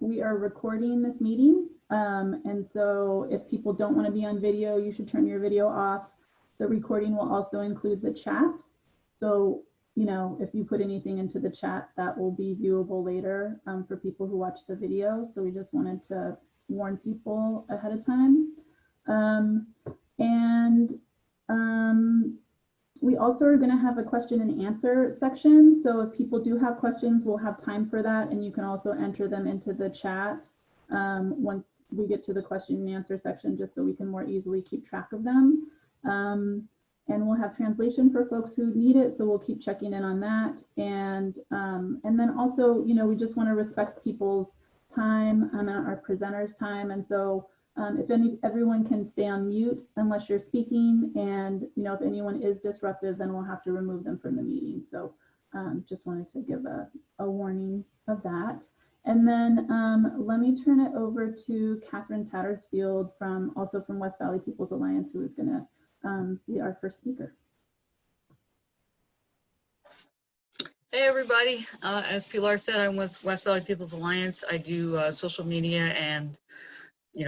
we are recording this meeting. And so if people don't want to be on video, you should turn your video off. The recording will also include the chat. So, you know, if you put anything into the chat, that will be viewable later for people who watch the video. So we just wanted to warn people ahead of time. We also are going to have a question and answer section. So if people do have questions, we'll have time for that. And you can also enter them into the chat once we get to the question and answer section, just so we can more easily keep track of them. And we'll have translation for folks who need it. So we'll keep checking in on that. And then also, you know, we just want to respect people's time and our presenters' time. And so if everyone can stay on mute unless you're speaking, and you know, if anyone is disruptive, then we'll have to remove them from the meeting. So just wanted to give a warning of that. And then let me turn it over to Catherine Tattersfield from West Valley People's Alliance, who is going to be our first speaker. Hey everybody, as Pilar said, I'm with West Valley People's Alliance. I do social media and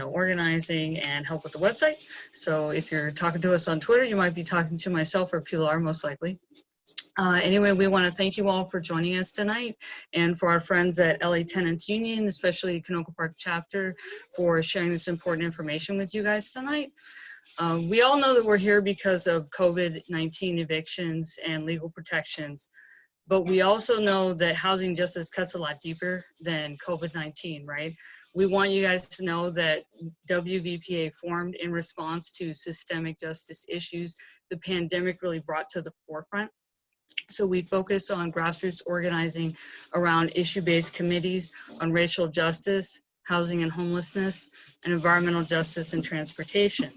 organizing and help with the website. So if you're talking to us on Twitter, you might be talking to myself or Pilar, most likely. Anyway, we want to thank you all for joining us tonight, and for our friends at LA Tenants Union, especially Canoga Chapter, for sharing this important information with you guys tonight. We all know that we're here because of COVID-19 evictions and legal protections, but we also know that housing justice cuts a lot deeper than COVID-19, right? We want you guys to know that WVPA formed in response to systemic justice issues the pandemic really brought to the forefront. So we focus on grassroots organizing around issue-based committees on racial justice, housing and homelessness, and environmental justice and transportation.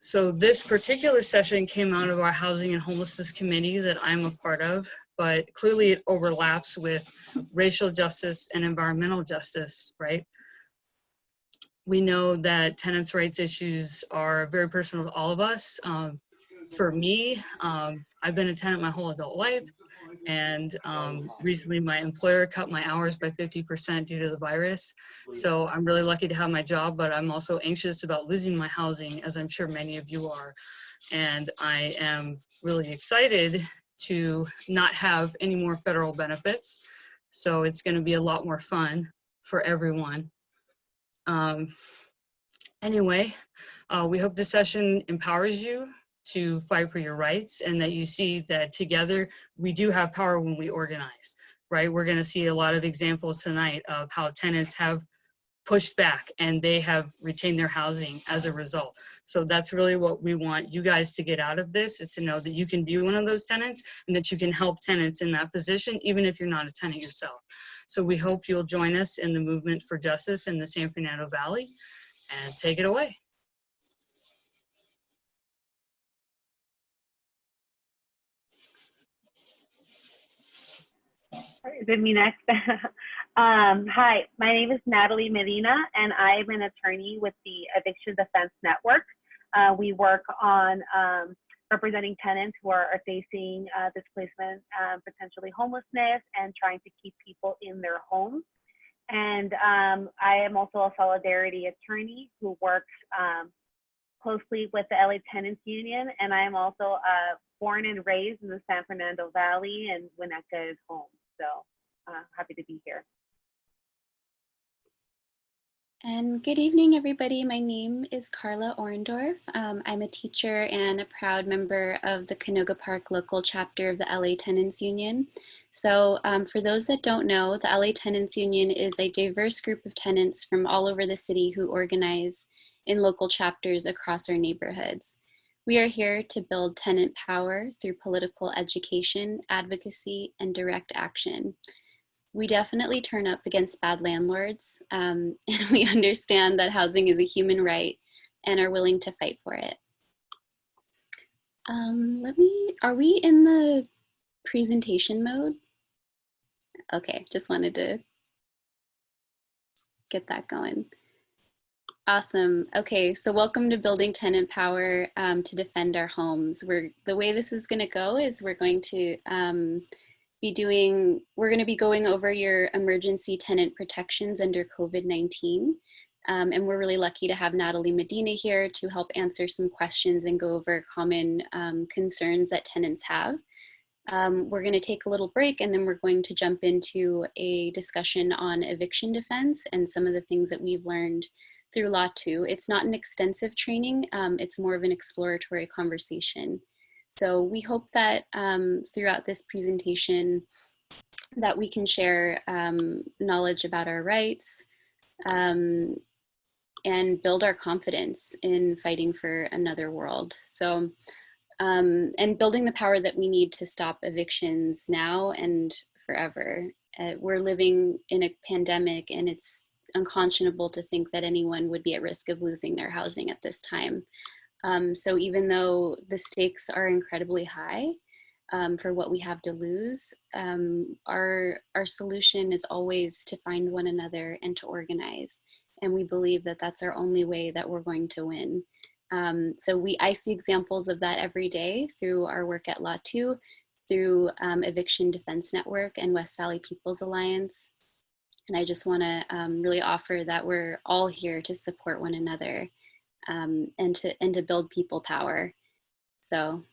So this particular session came out of our Housing and Homelessness Committee that I'm a part of, but clearly it overlaps with racial justice and environmental justice, right? We know that tenants' rights issues are very personal to all of us. For me, I've been a tenant my whole adult life, and recently my employer cut my hours by 50% due to the virus. So I'm really lucky to have my job, but I'm also anxious about losing my housing, as I'm sure many of you are. And I am really excited to not have any more federal benefits. So it's going to be a lot more fun for everyone. Anyway, we hope this session empowers you to fight for your rights, and that you see that together we do have power when we organize, right? We're going to see a lot of examples tonight of how tenants have pushed back and they have retained their housing as a result. So that's really what we want you guys to get out of this, is to know that you can be one of those tenants and that you can help tenants in that position, even if you're not a tenant yourself. So we hope you'll join us in the movement for justice in the San Fernando Valley, and take it away. Is it me next? Hi, my name is Natalie Medina, and I'm an attorney with the Eviction Defense Network. We work on representing tenants who are facing displacement, potentially homelessness, and trying to keep people in their homes. And I am also a solidarity attorney who works closely with the LA Tenants Union, and I am also born and raised in the San Fernando Valley, and Winnetka is home. So happy to be here. And good evening, everybody. My name is Carla Orendorf. I'm a teacher and a proud member of the Canoga Park local chapter of the LA Tenants Union. So for those that don't know, the LA Tenants Union is a diverse group of tenants from all over the city who organize in local chapters across our neighborhoods. We are here to build tenant power through political education, advocacy, and direct action. We definitely turn up against bad landlords, and we understand that housing is a human right and are willing to fight for it. Are we in the presentation mode? Okay, just wanted to get that going. Awesome. Okay, so welcome to Building Tenant Power to Defend Our Homes. The way this is going to go is we're going to we're going to be going over your emergency tenant protections under COVID-19. And we're really lucky to have Natalie Medina here to help answer some questions and go over common concerns that tenants have. We're going to take a little break, and then we're going to jump into a discussion on eviction defense and some of the things that we've learned through LATU. It's not an extensive training, it's more of an exploratory conversation. So we hope that throughout this presentation that we can share knowledge about our rights and build our confidence in fighting for another world. So, and building the power that we need to stop evictions now and forever. We're living in a pandemic, and it's unconscionable to think that anyone would be at risk of losing their housing at this time. So even though the stakes are incredibly high for what we have to lose, our solution is always to find one another and to organize. And we believe that that's our only way that we're going to win. So I see examples of that every day through our work at LATU, through Eviction Defense Network and West Valley People's Alliance. And I just want to really offer that we're all here to support one another and to build people power. So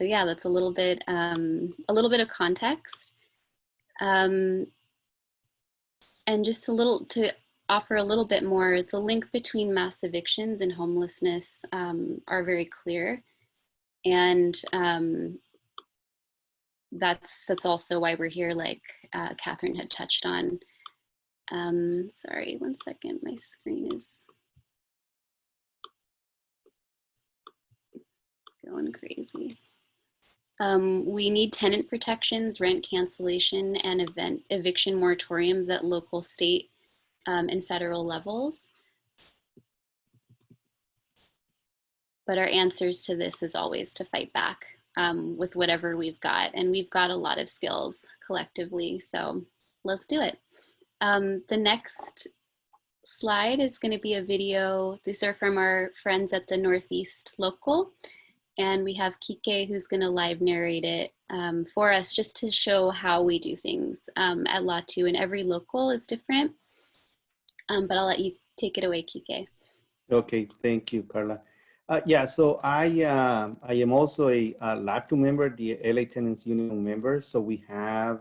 yeah, that's a little bit of context, and just to offer a little bit more. The link between mass evictions and homelessness are very clear, and that's also why we're here, like Catherine had touched on. Sorry, one second, my screen is going crazy. We need tenant protections, rent cancellation, and eviction moratoriums at local, state, and federal levels. But our answers to this is always to fight back with whatever we've got. And we've got a lot of skills collectively, so let's do it. The next slide is going to be a video. These are from our friends at the Northeast Local. And we have Kike who's going to live narrate it for us, just to show how we do things at LATU. And every local is different. But I'll let you take it away, Kike. Okay, thank you, Carla. Yeah, so I am also a LATU member, the LA Tenants Union member. So we have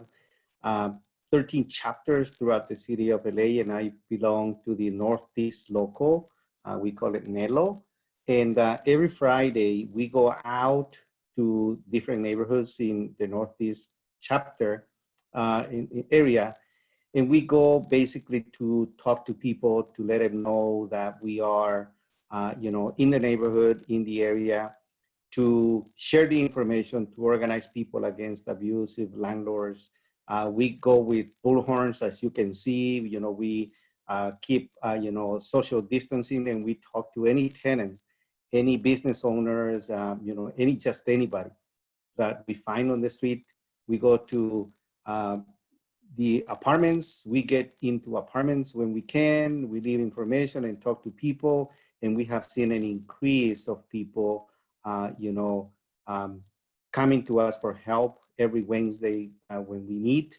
13 chapters throughout the city of LA, and I belong to the Northeast Local. We call it NELO. And every Friday, we go out to different neighborhoods in the Northeast chapter in area. And we go basically to talk to people, to let them know that we are, in the neighborhood, in the area, to share the information, to organize people against abusive landlords. We go with bullhorns, as you can see. We keep, social distancing, and we talk to any tenants, any business owners, just anybody that we find on the street. We go to the apartments. We get into apartments when we can. We leave information and talk to people, and we have seen an increase of people, coming to us for help every Wednesday when we meet.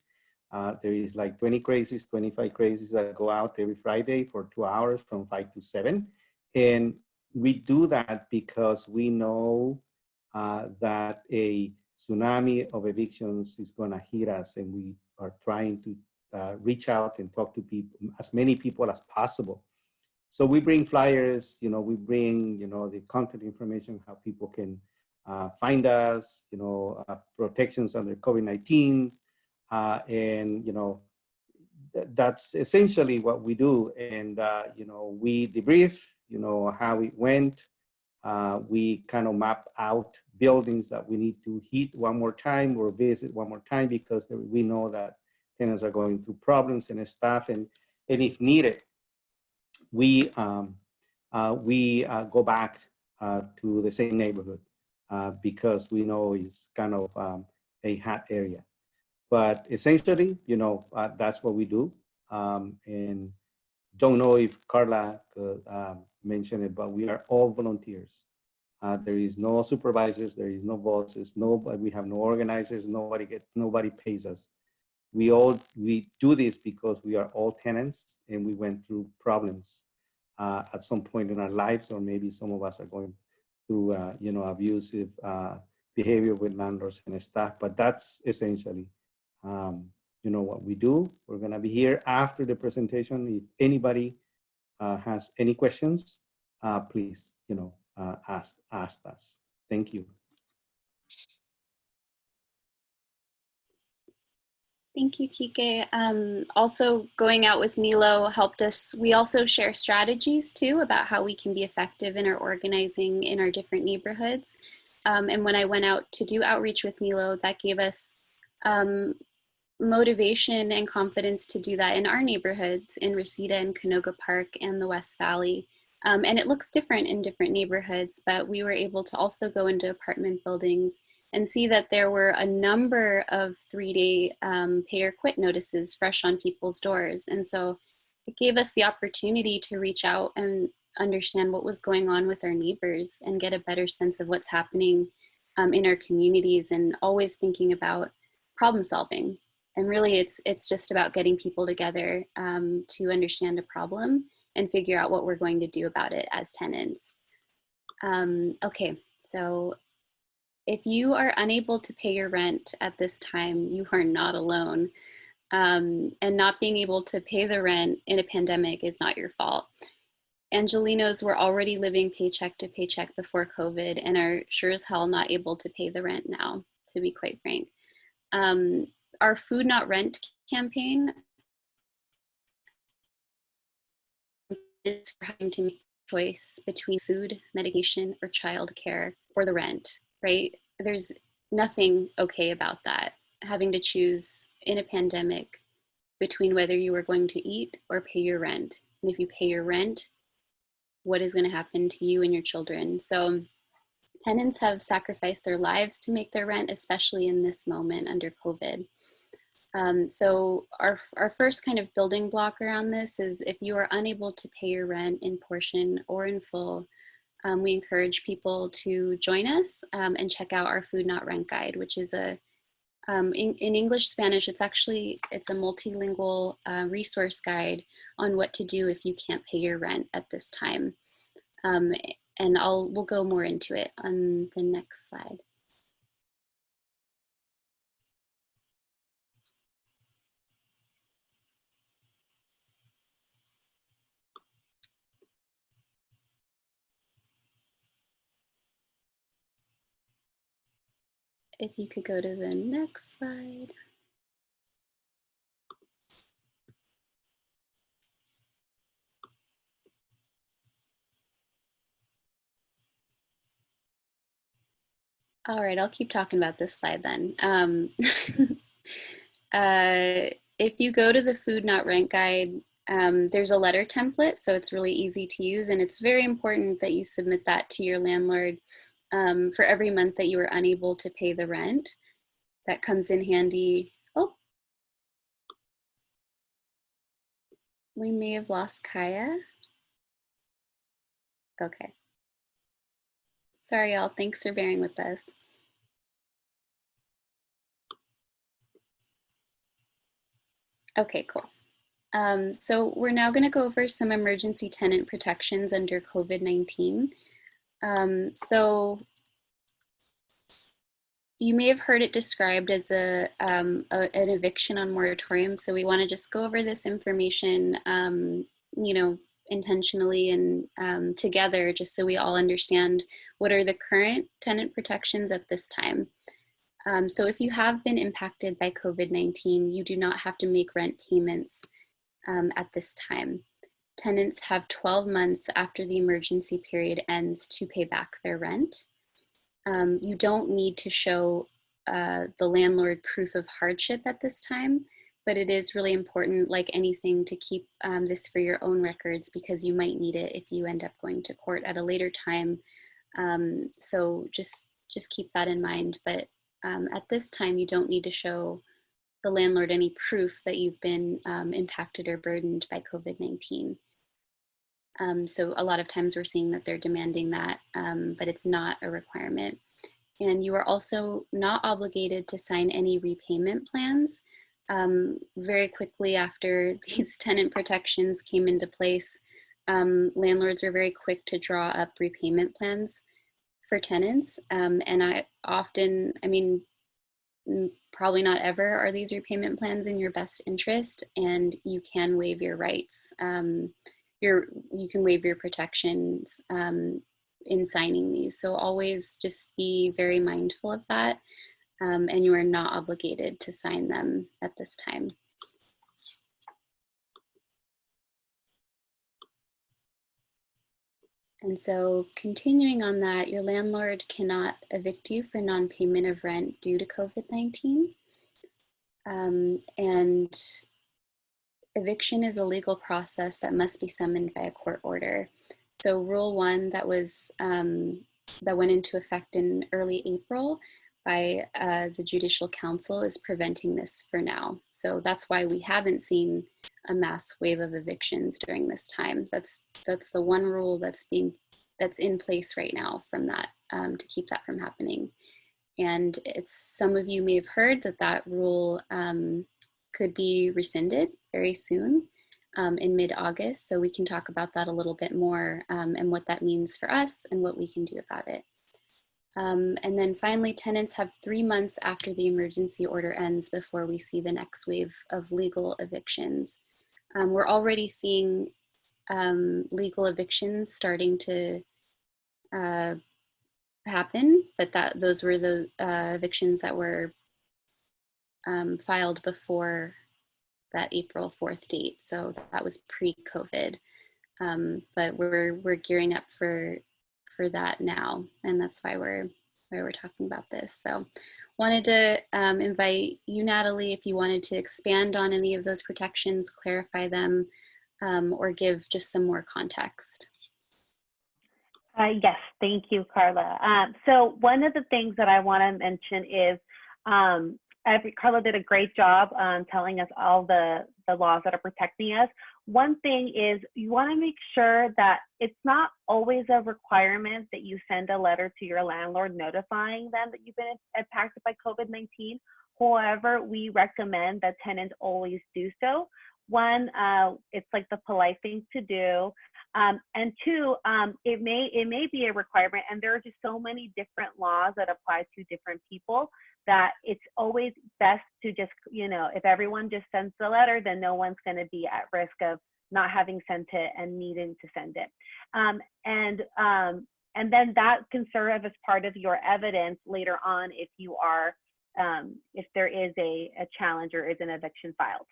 There is like 20 crazies, 25 crazies that go out every Friday for 2 hours from 5 to 7. And we do that because we know that a tsunami of evictions is going to hit us, and we are trying to reach out and talk to people, as many people as possible. So we bring flyers, we bring, the contact information, how people can find us, protections under COVID-19, and, that's essentially what we do. And, we debrief, how it went. We kind of map out buildings that we need to hit one more time or visit one more time, because we know that tenants are going through problems and stuff. And if needed, we go back to the same neighborhood because we know it's kind of a hot area. But essentially, that's what we do. And don't know if Carla could mention it, but we are all volunteers. There is no supervisors, there is no bosses, nobody, we have no organizers, nobody pays us. We do this because we are all tenants and we went through problems at some point in our lives, or maybe some of us are going through, abusive behavior with landlords and staff. But that's essentially, what we do. We're going to be here after the presentation. If anybody has any questions, please, ask us. Thank you. Thank you, Kike. Also, going out with Milo helped us. We also share strategies too about how we can be effective in our organizing in our different neighborhoods. And when I went out to do outreach with Milo, that gave us motivation and confidence to do that in our neighborhoods in Reseda and Canoga Park and the West Valley. And it looks different in different neighborhoods, but we were able to also go into apartment buildings and see that there were a number of 3-day pay or quit notices fresh on people's doors. And so it gave us the opportunity to reach out and understand what was going on with our neighbors and get a better sense of what's happening in our communities, and always thinking about problem solving. And really it's just about getting people together to understand a problem and figure out what we're going to do about it as tenants. Okay, so if you are unable to pay your rent at this time, you are not alone. And not being able to pay the rent in a pandemic is not your fault. Angelinos were already living paycheck to paycheck before COVID and are sure as hell not able to pay the rent now, to be quite frank. Our Food Not Rent campaign is having to make a choice between food, medication, or childcare, or the rent, right? There's nothing okay about that. Having to choose in a pandemic between whether you are going to eat or pay your rent. And if you pay your rent, what is going to happen to you and your children? So tenants have sacrificed their lives to make their rent, especially in this moment under COVID. So our first kind of building block around this is, if you are unable to pay your rent in portion or in full, we encourage people to join us and check out our Food Not Rent Guide, which is in English, Spanish, it's a multilingual resource guide on what to do if you can't pay your rent at this time. And we'll go more into it on the next slide. If you could go to the next slide. All right, I'll keep talking about this slide then. If you go to the Food Not Rent Guide, there's a letter template, so it's really easy to use, and it's very important that you submit that to your landlord for every month that you are unable to pay the rent. That comes in handy. Oh, we may have lost Kaya. Okay. Sorry, y'all. Thanks for bearing with us. Okay, cool. So we're now going to go over some emergency tenant protections under COVID-19. So you may have heard it described as an eviction on moratorium. So we want to just go over this information, intentionally and together, just so we all understand what are the current tenant protections at this time. So if you have been impacted by COVID-19, you do not have to make rent payments at this time. Tenants have 12 months after the emergency period ends to pay back their rent. You don't need to show the landlord proof of hardship at this time, but it is really important, like anything, to keep this for your own records, because you might need it if you end up going to court at a later time. So just keep that in mind. But at this time, you don't need to show the landlord any proof that you've been impacted or burdened by COVID-19. So a lot of times we're seeing that they're demanding that, but it's not a requirement. And you are also not obligated to sign any repayment plans. Very quickly after these tenant protections came into place, landlords were very quick to draw up repayment plans for tenants. And I mean, probably not ever are these repayment plans in your best interest, and you can waive your rights. You can waive your protections in signing these. So always just be very mindful of that, and you are not obligated to sign them at this time. And so continuing on that, your landlord cannot evict you for non-payment of rent due to COVID-19. And eviction is a legal process that must be summoned by a court order. So Rule 1 that went into effect in early April by the Judicial Council is preventing this for now. So that's why we haven't seen a mass wave of evictions during this time. That's the one rule that's in place right now from that to keep that from happening. And some of you may have heard that rule could be rescinded very soon in mid-August. So we can talk about that a little bit more and what that means for us and what we can do about it. And then finally, tenants have 3 months after the emergency order ends before we see the next wave of legal evictions. We're already seeing legal evictions starting to happen, but those were the evictions that were filed before that April 4th date. So that was pre-COVID, but we're gearing up for that now, and that's why we're talking about this. So wanted to invite you, Natalie, if you wanted to expand on any of those protections, clarify them, or give just some more context. Yes, thank you, Carla. So one of the things that I want to mention is Carla did a great job telling us all the laws that are protecting us. One thing is you want to make sure that it's not always a requirement that you send a letter to your landlord notifying them that you've been impacted by COVID-19. However, we recommend that tenants always do so. One, it's like the polite thing to do. And two, it may be a requirement, and there are just so many different laws that apply to different people that it's always best to just, if everyone just sends the letter, then no one's going to be at risk of not having sent it and needing to send it. And then that can serve as part of your evidence later on if you are, if there is a challenge or is an eviction filed.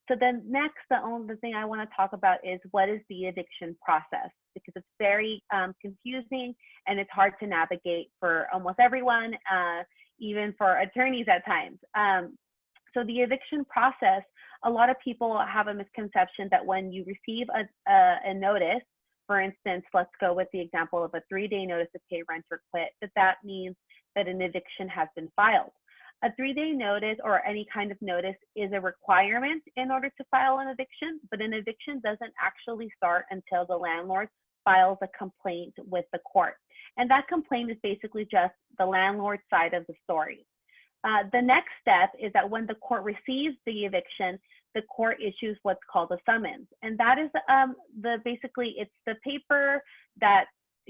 So then next, the only thing I want to talk about is what is the eviction process, because it's very confusing and it's hard to navigate for almost everyone, even for attorneys at times. So the eviction process, a lot of people have a misconception that when you receive a notice, for instance, let's go with the example of a 3-day notice to pay rent or quit, that means that an eviction has been filed. A 3-day notice or any kind of notice is a requirement in order to file an eviction, but an eviction doesn't actually start until the landlord files a complaint with the court. And that complaint is basically just the landlord's side of the story. The next step is that when the court receives the eviction, the court issues what's called a summons. And that is basically it's the paper that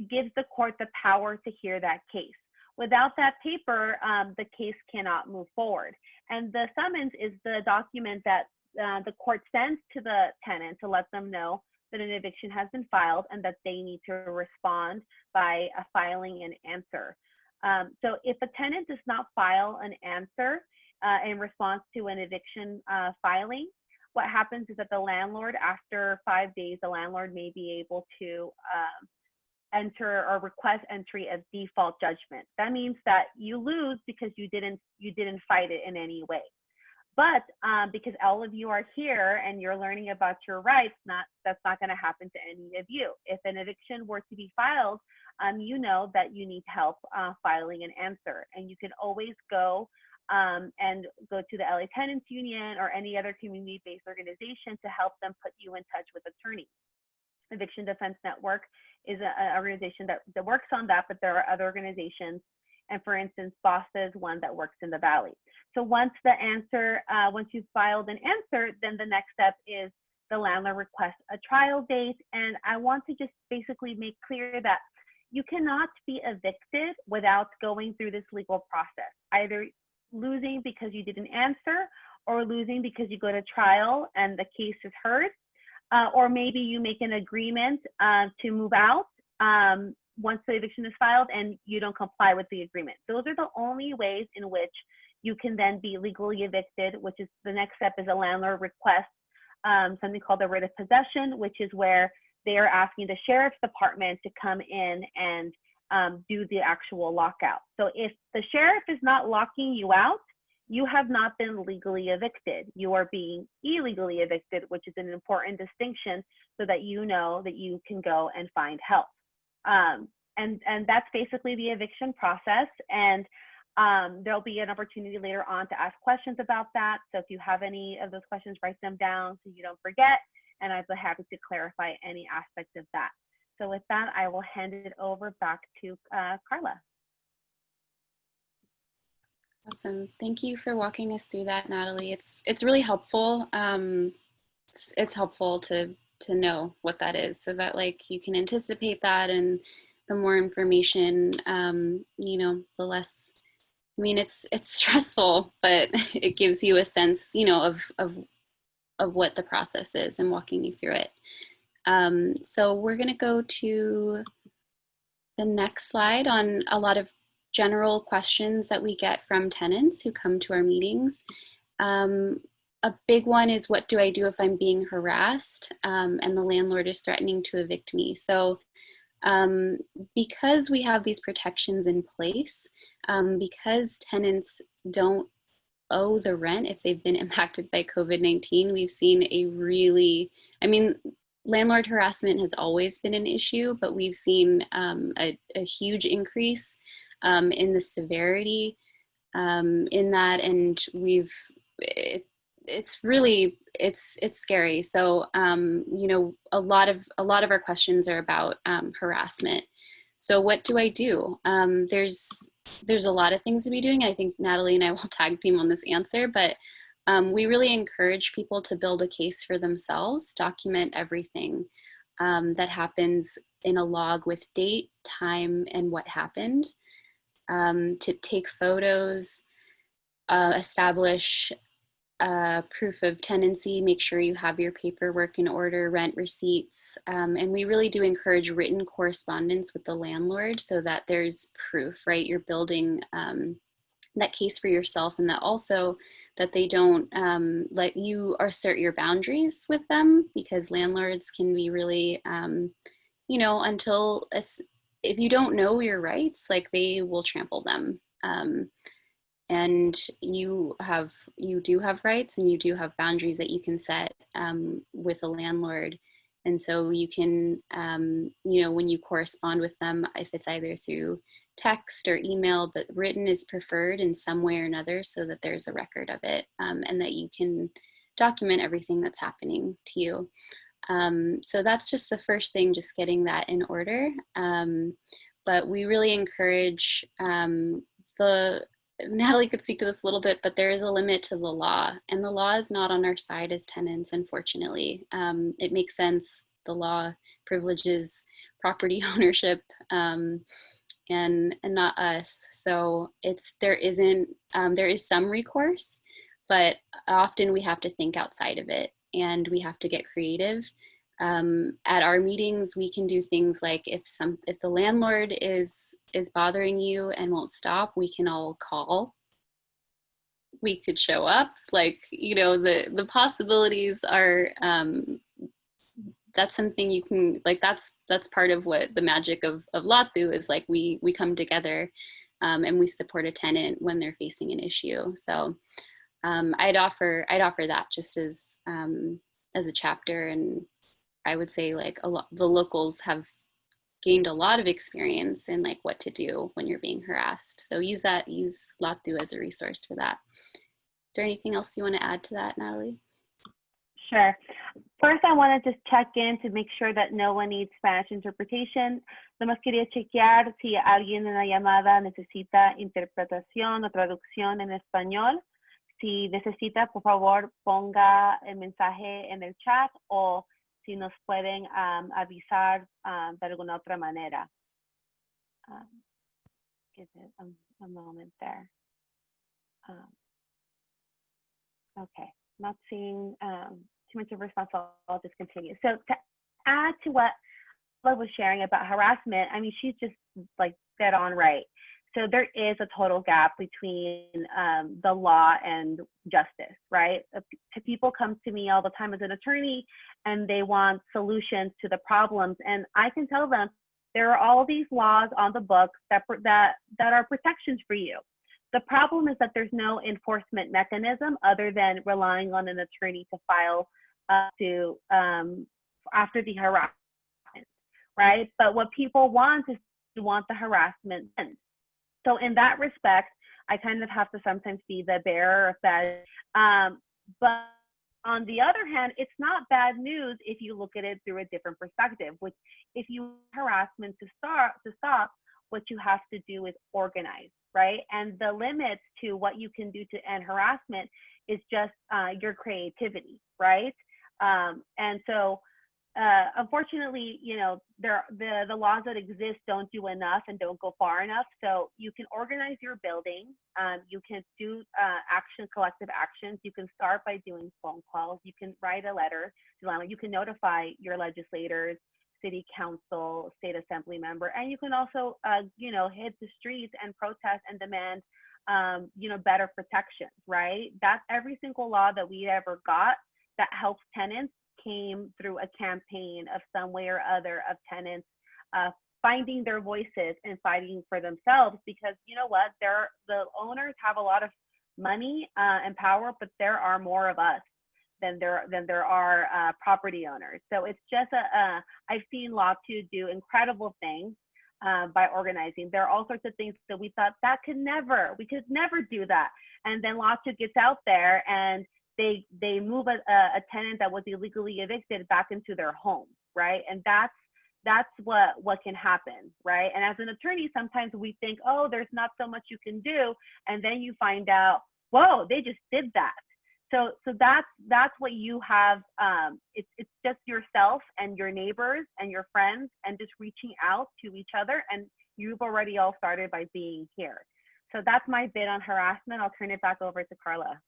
gives the court the power to hear that case. Without that paper, the case cannot move forward. And the summons is the document that the court sends to the tenant to let them know that an eviction has been filed and that they need to respond by filing an answer. So if a tenant does not file an answer in response to an eviction filing, what happens is that the landlord, after 5 days, the landlord may be able to enter or request entry of default judgment. That means that you lose because you didn't fight it in any way. But because all of you are here and you're learning about your rights, that's not going to happen to any of you. If an eviction were to be filed, you know that you need help filing an answer, and you can always go and go to the LA Tenants Union or any other community-based organization to help them put you in touch with attorneys. Eviction Defense Network is an organization that works on that, but there are other organizations. And for instance, BOSTA is one that works in the Valley. So once you've filed an answer, then the next step is the landlord requests a trial date. And I want to just basically make clear that you cannot be evicted without going through this legal process, either losing because you didn't answer or losing because you go to trial and the case is heard. Or maybe you make an agreement to move out once the eviction is filed and you don't comply with the agreement. Those are the only ways in which you can then be legally evicted, which is the next step is a landlord request something called a writ of possession, which is where they are asking the sheriff's department to come in and do the actual lockout. So if the sheriff is not locking you out, you have not been legally evicted. You are being illegally evicted, which is an important distinction so that you know that you can go and find help. And that's basically the eviction process. And there'll be an opportunity later on to ask questions about that. So if you have any of those questions, write them down so you don't forget. And I'd be happy to clarify any aspect of that. So with that, I will hand it over back to Carla. Awesome. Thank you for walking us through that, Natalie. It's really helpful. It's helpful to know what that is so that like you can anticipate that, and the more information, you know, the less. I mean, it's stressful, but it gives you a sense, you know, of what the process is and walking you through it. So we're going to go to the next slide on a lot of general questions that we get from tenants who come to our meetings. A big one is, what do I do if I'm being harassed and the landlord is threatening to evict me? So because we have these protections in place, because tenants don't owe the rent if they've been impacted by COVID-19, we've seen a really, I mean, landlord harassment has always been an issue, but we've seen a huge increase in the severity in that, and it's really scary. So you know, a lot of our questions are about harassment. So what do I do? There's a lot of things to be doing. I think Natalie and I will tag team on this answer, but we really encourage people to build a case for themselves, document everything that happens in a log with date, time, and what happened, to take photos, establish proof of tenancy, make sure you have your paperwork in order, rent receipts, and we really do encourage written correspondence with the landlord so that there's proof, right? You're building that case for yourself, and that also that they don't let you assert your boundaries with them, because landlords can be really, you know, if you don't know your rights, like they will trample them. And you do have rights, and you do have boundaries that you can set with a landlord. And so you can, you know, when you correspond with them, if it's either through text or email, but written is preferred in some way or another, so that there's a record of it, and that you can document everything that's happening to you. So that's just the first thing, just getting that in order. But we really encourage Natalie could speak to this a little bit, but there is a limit to the law, and the law is not on our side as tenants, unfortunately. It makes sense. The law privileges property ownership and not us. So there is some recourse, but often we have to think outside of it, and we have to get creative. At our meetings, we can do things like if the landlord is bothering you and won't stop, we can all call. We could show up. Like, you know, the possibilities are. That's something you can, like, that's part of what the magic of LATU is. Like, we come together and we support a tenant when they're facing an issue. So I'd offer that just as a chapter. And I would say, like, the locals have gained a lot of experience in like what to do when you're being harassed. So use LATU as a resource for that. Is there anything else you want to add to that, Natalie? Sure. First, I want to just check in to make sure that no one needs Spanish interpretation. Nomás quería chequear si alguien en la llamada necesita interpretación o traducción en español. Si necesita, por favor, ponga el mensaje en el chat o si nos pueden avisar de alguna otra manera. Give it a moment there. Okay, not seeing too much of a response. I'll just continue. So to add to what I was sharing about harassment, I mean, she's just like dead on right. So there is a total gap between the law and justice, right? People come to me all the time as an attorney and they want solutions to the problems. And I can tell them there are all these laws on the books that are protections for you. The problem is that there's no enforcement mechanism other than relying on an attorney to file after the harassment, right? But what people want is they want the harassment end. So in that respect, I kind of have to sometimes be the bearer of that. But on the other hand, it's not bad news if you look at it through a different perspective, which if you harassment to stop, what you have to do is organize, right? And the limits to what you can do to end harassment is just your creativity, right? And so unfortunately, you know, the laws that exist don't do enough and don't go far enough. So you can organize your building. You can do collective actions. You can start by doing phone calls. You can write a letter to landlord. You can notify your legislators, city council, state assembly member, and you can also, you know, hit the streets and protest and demand, you know, better protections, right? That's every single law that we ever got that helps tenants came through a campaign of some way or other of tenants finding their voices and fighting for themselves, because you know what, the owners have a lot of money and power, but there are more of us than there are property owners. So it's just I've seen LATU do incredible things by organizing. There are all sorts of things that we thought we could never do that, and then LATU gets out there and they move a tenant that was illegally evicted back into their home, right? And that's what can happen, right? And as an attorney, sometimes we think, oh, there's not so much you can do, and then you find out, whoa, they just did that. So that's what you have. It's just yourself and your neighbors and your friends and just reaching out to each other, and you've already all started by being here. So that's my bit on harassment. I'll turn it back over to Carla.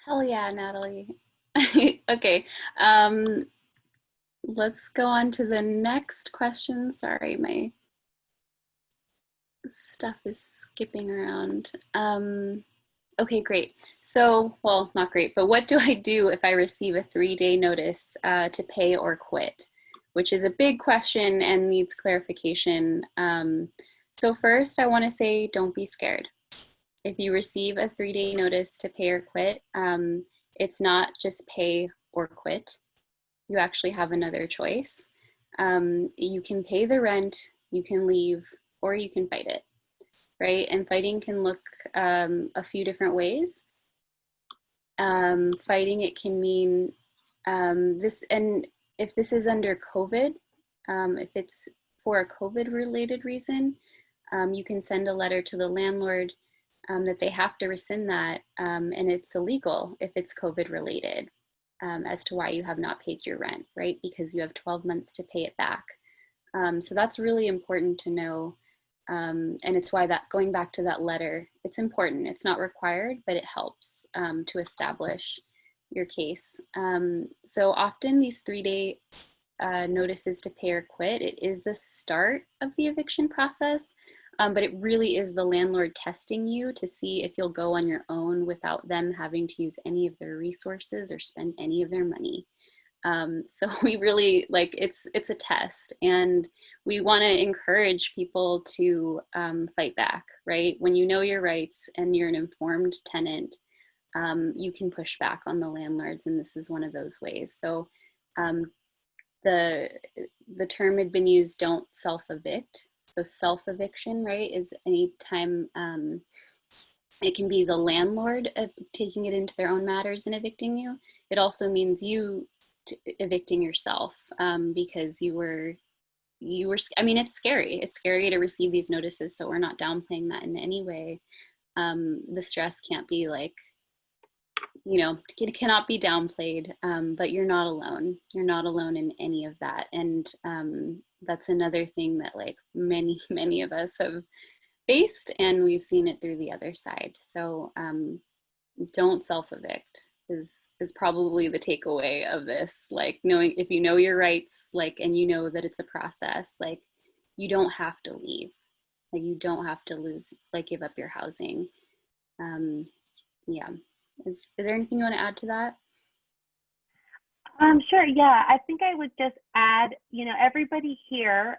Hell yeah, Natalie. Okay, let's go on to the next question. Sorry, my stuff is skipping around. Okay, great. So, well, not great, but what do I do if I receive a 3-day notice to pay or quit? Which is a big question and needs clarification. So first, I want to say, don't be scared. If you receive a 3-day notice to pay or quit, it's not just pay or quit. You actually have another choice. You can pay the rent, you can leave, or you can fight it, right? And fighting can look a few different ways. Fighting, it can mean this, and if this is under COVID, if it's for a COVID-related reason, you can send a letter to the landlord that they have to rescind that, and it's illegal if it's COVID related, as to why you have not paid your rent, right? Because you have 12 months to pay it back. So that's really important to know, and it's why that, going back to that letter, it's important. It's not required, but it helps to establish your case. So often these 3-day notices to pay or quit, it is the start of the eviction process. But it really is the landlord testing you to see if you'll go on your own without them having to use any of their resources or spend any of their money. So we really, like, it's a test, and we want to encourage people to fight back, right? When you know your rights and you're an informed tenant, you can push back on the landlords, and this is one of those ways. So the term had been used, don't self-evict. So self-eviction, right, is any time It can be the landlord taking it into their own matters and evicting you. It also means you evicting yourself because you were, I mean, it's scary. It's scary to receive these notices, so we're not downplaying that in any way. The stress can't be like, you know, it cannot be downplayed, but you're not alone. You're not alone in any of that. And that's another thing that like many of us have faced, and we've seen it through the other side. So don't self-evict is probably the takeaway of this. Like, knowing, if you know your rights, like, and you know that it's a process, like you don't have to leave, like you don't have to lose, like give up your housing. Yeah. Is there anything you want to add to that? Sure. Yeah, I think I would just add, you know, everybody here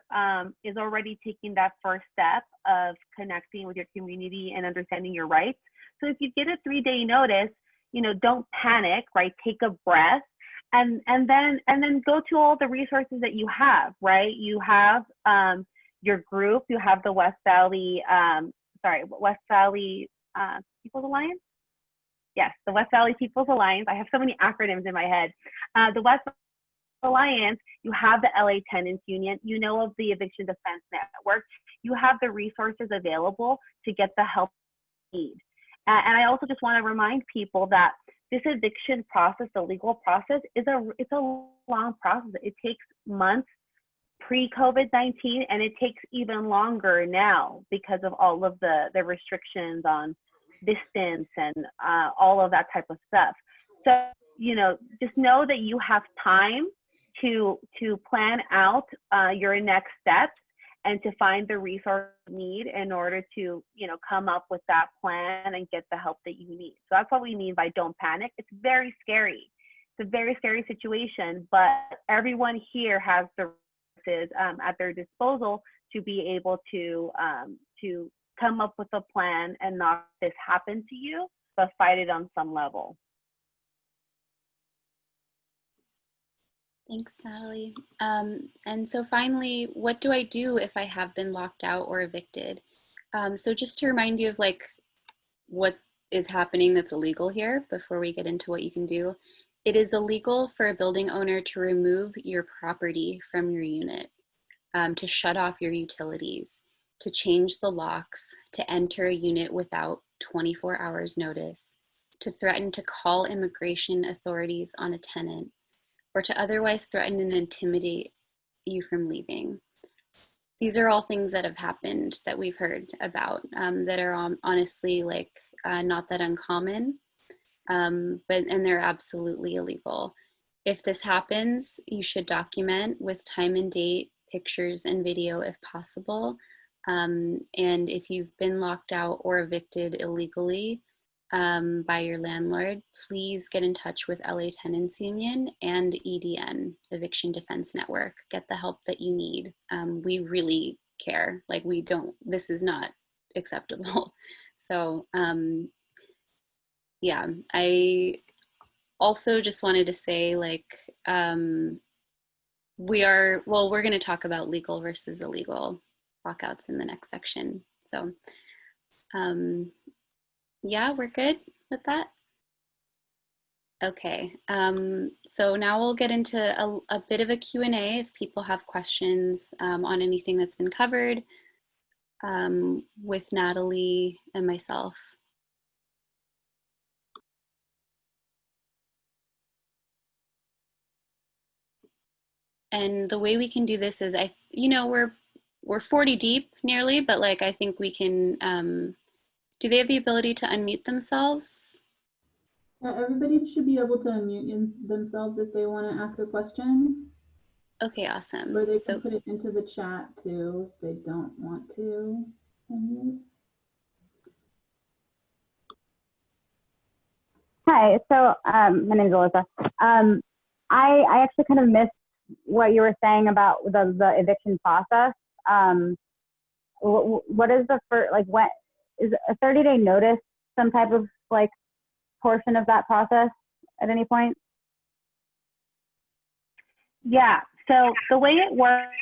is already taking that first step of connecting with your community and understanding your rights. So if you get a 3-day notice, you know, don't panic, right? Take a breath, and then go to all the resources that you have, right? You have your group, you have the West Valley People's Alliance. Yes, the West Valley People's Alliance. I have so many acronyms in my head. The West Alliance, you have the LA Tenants Union, you know of the Eviction Defense Network, you have the resources available to get the help you need. And I also just want to remind people that this eviction process, the legal process, it's a long process. It takes months pre-COVID-19, and it takes even longer now because of all of the restrictions on distance and all of that type of stuff. So, you know, just know that you have time to plan out your next steps and to find the resource you need in order to, you know, come up with that plan and get the help that you need. So that's what we mean by don't panic. It's very scary. It's a very scary situation, but everyone here has the resources at their disposal to be able to come up with a plan and not this happen to you, but fight it on some level. Thanks, Natalie. And so finally, what do I do if I have been locked out or evicted? So just to remind you of like what is happening that's illegal here before we get into what you can do. It is illegal for a building owner to remove your property from your unit, to shut off your utilities, to change the locks, to enter a unit without 24 hours notice, to threaten to call immigration authorities on a tenant, or to otherwise threaten and intimidate you from leaving. These are all things that have happened that we've heard about that are honestly like not that uncommon, and they're absolutely illegal. If this happens, you should document with time and date, pictures and video if possible. And if you've been locked out or evicted illegally by your landlord, please get in touch with LA Tenants Union and EDN, Eviction Defense Network. Get the help that you need. We really care. Like, this is not acceptable. So yeah, I also just wanted to say, like, we're going to talk about legal versus illegal lockouts in the next section. So yeah, we're good with that. Okay, so now we'll get into a bit of a Q&A if people have questions on anything that's been covered with Natalie and myself. And the way we can do this is, we're 40 deep nearly, but like I think we can, do they have the ability to unmute themselves? Everybody should be able to unmute themselves if they want to ask a question. Okay, awesome. Or they can put it into the chat too if they don't want to unmute. Hi, so my name is Alyssa. I actually kind of missed what you were saying about the eviction process. What is the first, like, when is a 30-day notice some type of like portion of that process at any point? Yeah, so the way it works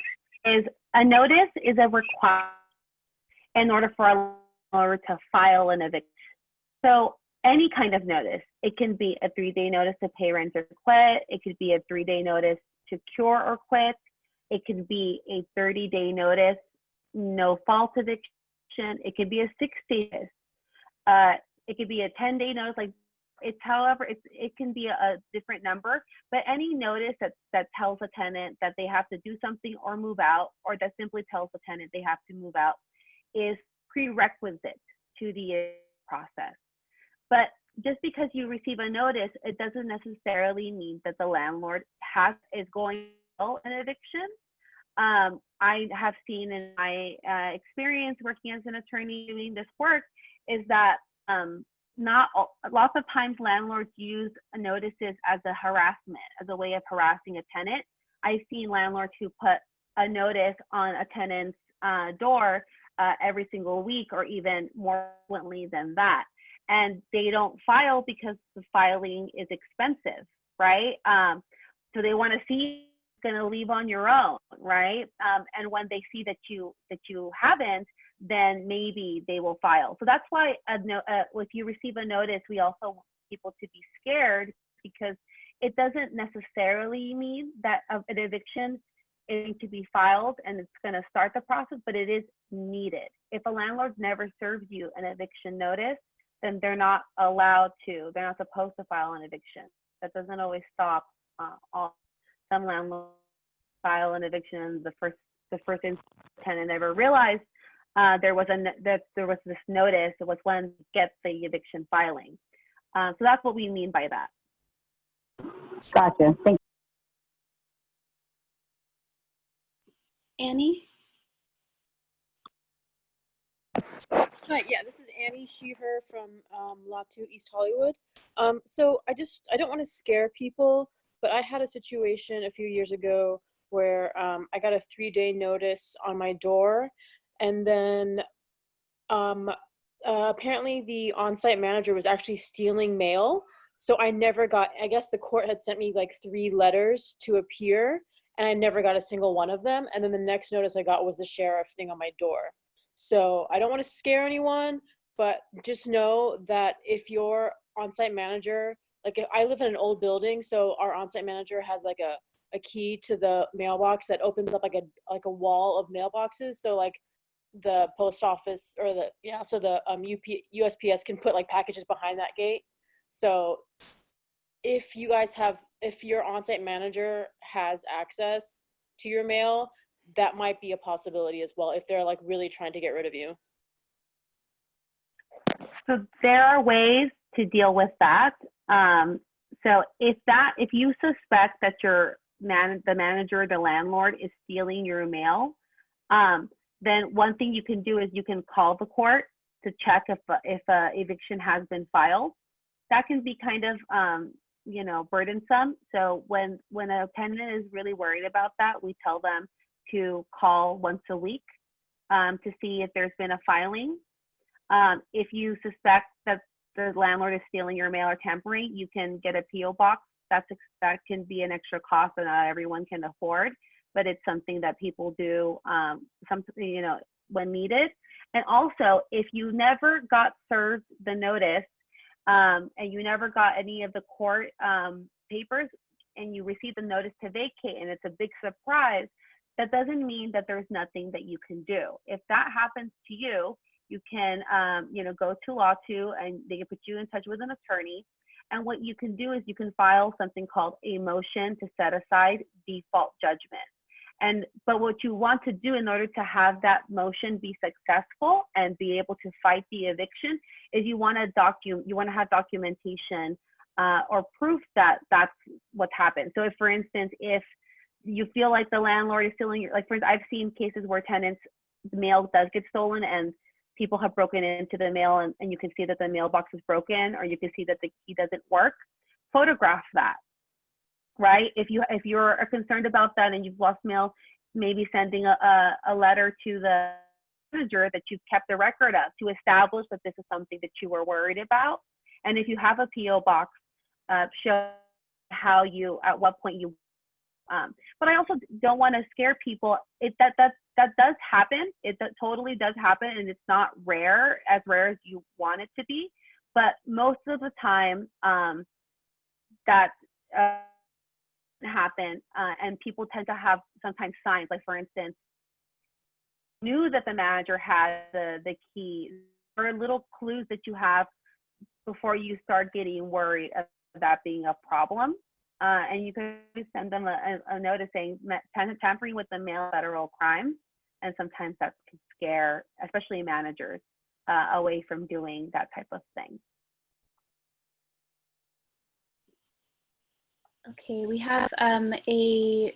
is a notice is a requirement in order for a landlord to file an eviction. So any kind of notice, it can be a 3-day notice to pay rent or quit. It could be a 3-day notice to cure or quit. It could be a 30-day notice, no fault eviction. It could be a 6-day notice. It could be a 10-day notice. Like it can be a different number, but any notice that tells a tenant that they have to do something or move out, or that simply tells the tenant they have to move out, is prerequisite to the process. But just because you receive a notice, it doesn't necessarily mean that the landlord is going to file an eviction. I have seen in my experience working as an attorney doing this work is that lots of times landlords use notices as a harassment, as a way of harassing a tenant. I've seen landlords who put a notice on a tenant's door every single week, or even more frequently than that. And they don't file because the filing is expensive, right? So they want to see going to leave on your own, right? And when they see that you haven't, then maybe they will file. So that's why if you receive a notice, we also want people to be scared, because it doesn't necessarily mean that an eviction is going to be filed and it's going to start the process, but it is needed. If a landlord never serves you an eviction notice, then they're not supposed to file an eviction. That doesn't always stop some landlords file an eviction, and the first tenant never realized there was this notice. It was when get the eviction filing. So that's what we mean by that. Gotcha. Thank Annie? Hi, yeah, this is Annie Sheher from LATU East Hollywood. So I don't want to scare people, but I had a situation a few years ago where I got a 3-day notice on my door, and then apparently the on-site manager was actually stealing mail. So I never got, I guess the court had sent me like 3 letters to appear, and I never got a single one of them. And then the next notice I got was the sheriff thing on my door. So I don't want to scare anyone, but just know that if your on-site manager, like if I live in an old building, so our on-site manager has like a key to the mailbox that opens up like a wall of mailboxes. So like the post office or the USPS can put like packages behind that gate. So if your on-site manager has access to your mail, that might be a possibility as well if they're like really trying to get rid of you. So there are ways to deal with that. So if you suspect that the manager or the landlord is stealing your mail, then one thing you can do is you can call the court to check if a eviction has been filed. That can be kind of burdensome. So when a tenant is really worried about that, we tell them to call once a week to see if there's been a filing. If you suspect that the landlord is stealing your mail or tampering, you can get a PO box. That can be an extra cost that not everyone can afford, but it's something that people do when needed. And also, if you never got served the notice and you never got any of the court papers, and you received the notice to vacate and it's a big surprise, that doesn't mean that there's nothing that you can do. If that happens to you, you can go to LATU and they can put you in touch with an attorney. And what you can do is you can file something called a motion to set aside default judgment. But what you want to do in order to have that motion be successful and be able to fight the eviction is you want to have documentation or proof that that's what's happened. So if, for instance, if you feel like the landlord is stealing your, like for instance, I've seen cases where tenants, the mail does get stolen and people have broken into the mail and you can see that the mailbox is broken, or you can see that the key doesn't work. Photograph that, right? If you're concerned about that and you've lost mail, maybe sending a letter to the manager that you've kept the record of to establish that this is something that you were worried about. And if you have a PO box, show at what point you. But I also don't want to scare people. That does happen. It totally does happen, and it's not rare as you want it to be. But most of the time, that happen, and people tend to have sometimes signs, like for instance, knew that the manager had the key, or little clues that you have before you start getting worried of that being a problem. And you can send them a notice saying tampering with the mail federal crime, and sometimes that can scare, especially managers, away from doing that type of thing. Okay, we have a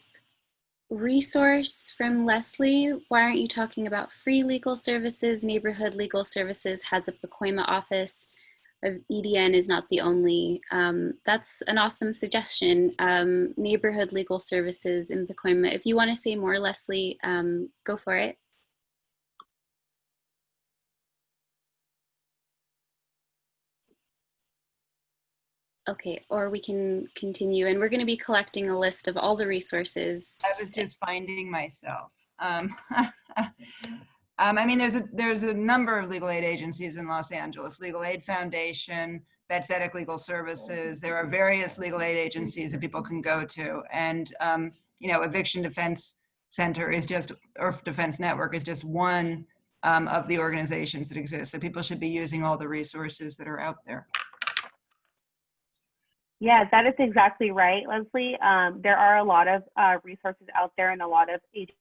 resource from Leslie. Why aren't you talking about free legal services? Neighborhood Legal Services has a Pacoima office. EDN is not the only. That's an awesome suggestion. Neighborhood Legal Services in Pacoima. If you want to say more, Leslie, go for it. Okay, or we can continue, and we're going to be collecting a list of all the resources. I was just finding myself. I mean, there's a number of legal aid agencies in Los Angeles: Legal Aid Foundation, Bethesda Legal Services. There are various legal aid agencies that people can go to, and you know, Eviction Defense Center is just, or Defense Network is just one of the organizations that exist. So people should be using all the resources that are out there. Yeah, that is exactly right, Leslie. There are a lot of resources out there, and a lot of agencies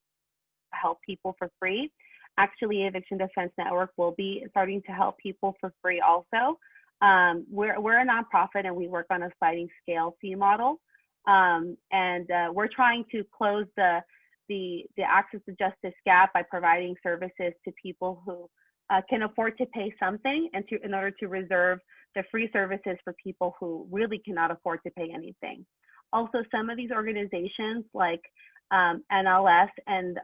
help people for free. Actually, Eviction Defense Network will be starting to help people for free also. We're a nonprofit, and we work on a sliding scale fee model. We're trying to close the access to justice gap by providing services to people who can afford to pay something, and in order to reserve the free services for people who really cannot afford to pay anything. Also, some of these organizations like NLS and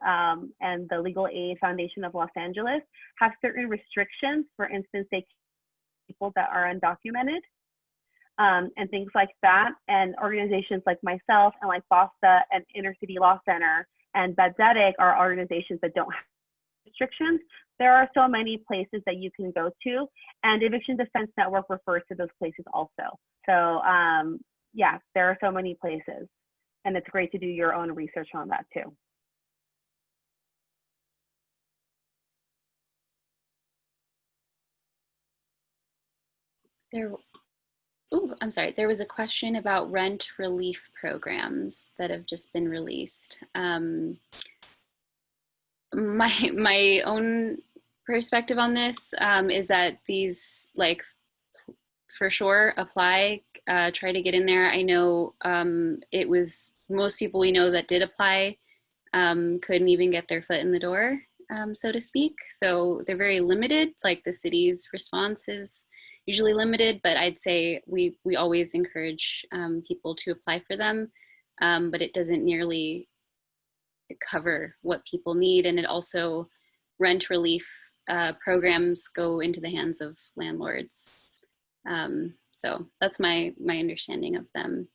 the Legal Aid Foundation of Los Angeles have certain restrictions. For instance, they keep people that are undocumented and things like that. And organizations like myself and like BOSTA and Inner City Law Center and Bethesda are organizations that don't have restrictions. There are so many places that you can go to, and Eviction Defense Network refers to those places also. So yeah, there are so many places, and it's great to do your own research on that too. I'm sorry, there was a question about rent relief programs that have just been released. My own perspective on this is that these, like, for sure apply, try to get in there. I know it was most people we know that did apply couldn't even get their foot in the door, so to speak. So they're very limited, like the city's response is usually limited, but I'd say we always encourage people to apply for them, but it doesn't nearly cover what people need. And it also, rent relief programs go into the hands of landlords. So that's my understanding of them.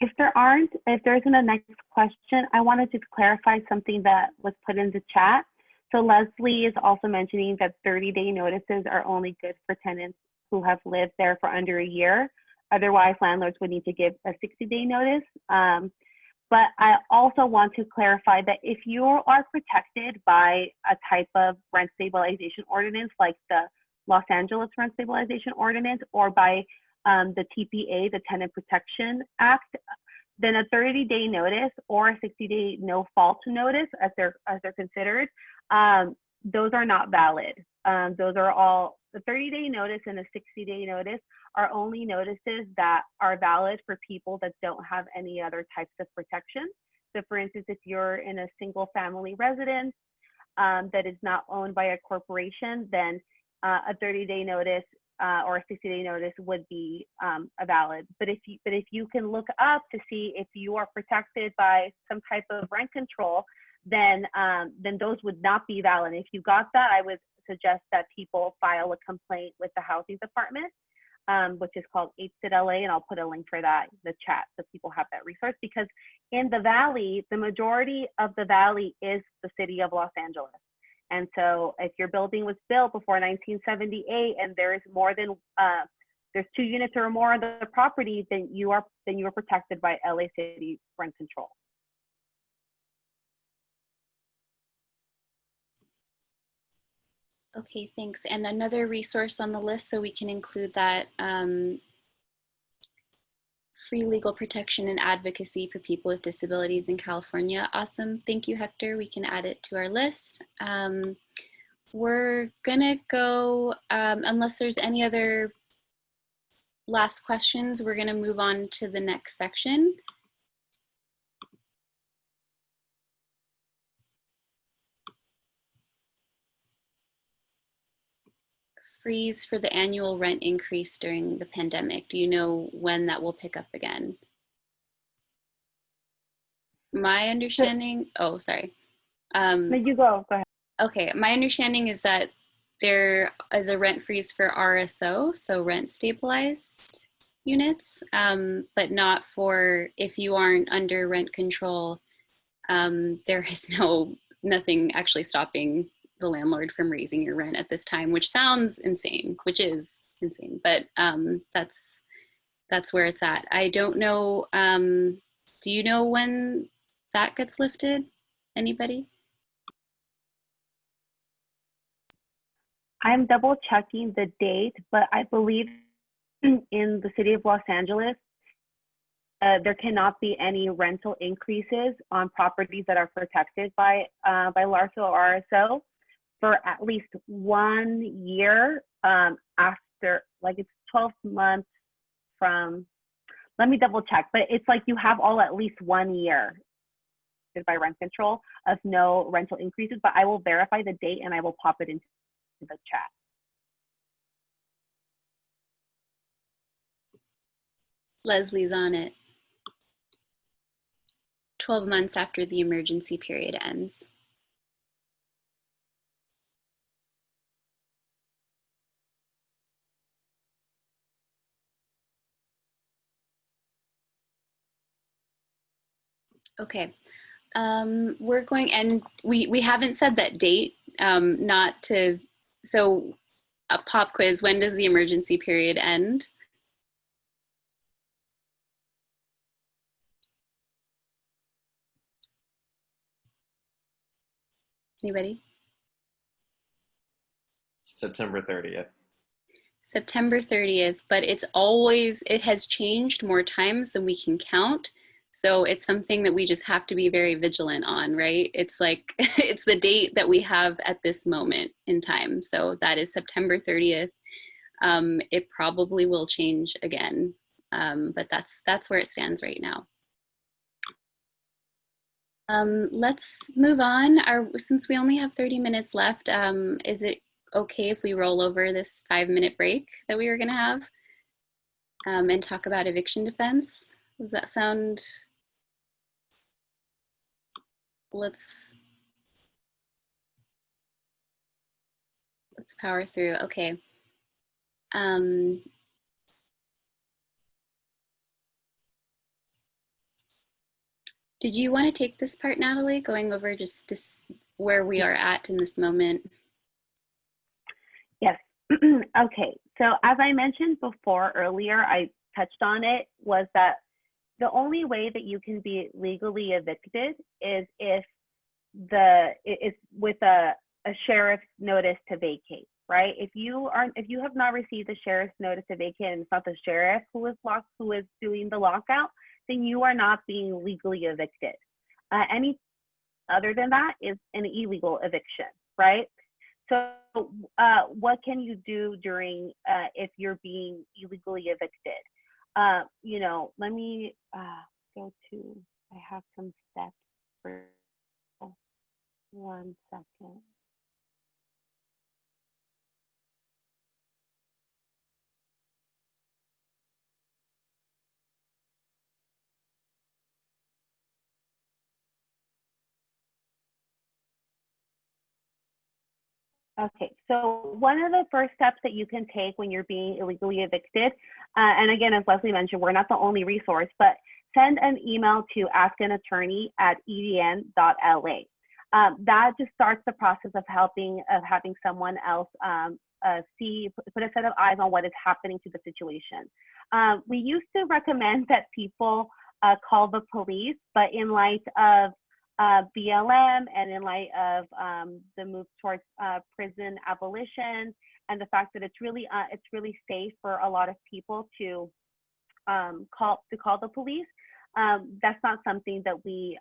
If there isn't a next question, I wanted to clarify something that was put in the chat. So Leslie is also mentioning that 30-day notices are only good for tenants who have lived there for under a year. Otherwise, landlords would need to give a 60-day notice. But I also want to clarify that if you are protected by a type of rent stabilization ordinance, like the Los Angeles Rent Stabilization Ordinance, or by the TPA, the Tenant Protection Act, then a 30-day notice or a 60-day no fault notice, as they're considered, those are not valid. Those are all, the 30-day notice and the 60-day notice are only notices that are valid for people that don't have any other types of protection. So for instance, if you're in a single family residence that is not owned by a corporation, then a 30-day notice or a 60-day notice would be a valid. But if you can look up to see if you are protected by some type of rent control, then those would not be valid. If you got that, I would suggest that people file a complaint with the housing department. which is called 8sit LA, and I'll put a link for that in the chat so people have that resource, because in the Valley, the majority of the Valley is the city of Los Angeles. And so if your building was built before 1978 and there is more than, there's 2 units or more on the property, then you are protected by LA City rent control. Okay, thanks. And another resource on the list, so we can include that, free legal protection and advocacy for people with disabilities in California. Awesome. Thank you, Hector. We can add it to our list. We're gonna go, unless there's any other last questions, we're gonna move on to the next section. Freeze for the annual rent increase during the pandemic. Do you know when that will pick up again? My understanding, oh, sorry. No, you go ahead. Okay, my understanding is that there is a rent freeze for RSO, so rent stabilized units, but not for if you aren't under rent control. There is nothing actually stopping the landlord from raising your rent at this time, which sounds insane, which is insane, but that's where it's at. I don't know, do you know when that gets lifted? Anybody? I'm double checking the date, but I believe in the city of Los Angeles, there cannot be any rental increases on properties that are protected by LARSO or RSO for at least 1 year after, like it's 12 months from, let me double check, but it's like you have all at least 1 year by rent control of no rental increases, but I will verify the date and I will pop it into the chat. Leslie's on it. 12 months after the emergency period ends. Okay, we're going, and we haven't said that date, not to, so a pop quiz, when does the emergency period end? Anybody? September 30th. September 30th, but it's always, it has changed more times than we can count. So it's something that we just have to be very vigilant on, right? It's like, it's the date that we have at this moment in time. So that is September 30th. It probably will change again, but that's where it stands right now. Let's move on. Since we only have 30 minutes left, is it okay if we roll over this 5-minute break that we were gonna have and talk about eviction defense? Does that sound? Let's power through. Okay. Did you want to take this part, Natalie, going over just where we are at in this moment? Yes. Okay. So as I mentioned before earlier, I touched on it, was that the only way that you can be legally evicted is if it's with a sheriff's notice to vacate, right? If you have not received the sheriff's notice to vacate and it's not the sheriff who is doing the lockout, then you are not being legally evicted. Any other than that is an illegal eviction, right? So what can you do during if you're being illegally evicted? You know, let me go to, I have some steps for 1 second. Okay, so one of the first steps that you can take when you're being illegally evicted, and again, as Leslie mentioned, we're not the only resource, but send an email to askanattorney@edn.la. That just starts the process of having someone else put a set of eyes on what is happening to the situation. We used to recommend that people call the police, but in light of BLM and in light of the move towards prison abolition and the fact that it's really safe for a lot of people to call the police, that's not something that we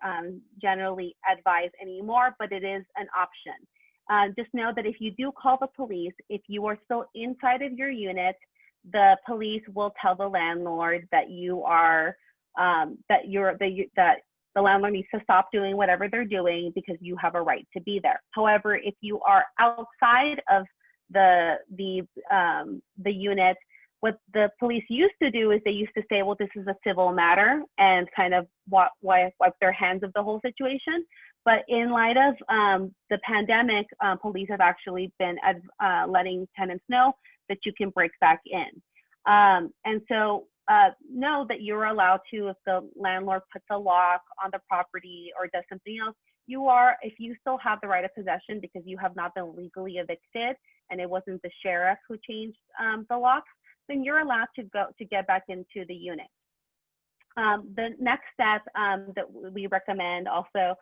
generally advise anymore, but it is an option. Just know that if you do call the police, if you are still inside of your unit, the police will tell the landlord that the landlord needs to stop doing whatever they're doing because you have a right to be there. However, if you are outside of the unit, what the police used to do is they used to say, well, this is a civil matter, and kind of wipe their hands of the whole situation. But in light of the pandemic, police have actually been letting tenants know that you can break back in. And so know that you're allowed to, if the landlord puts a lock on the property or does something else, if you still have the right of possession because you have not been legally evicted and it wasn't the sheriff who changed the locks, then you're allowed to get back into the unit. The next step that we recommend also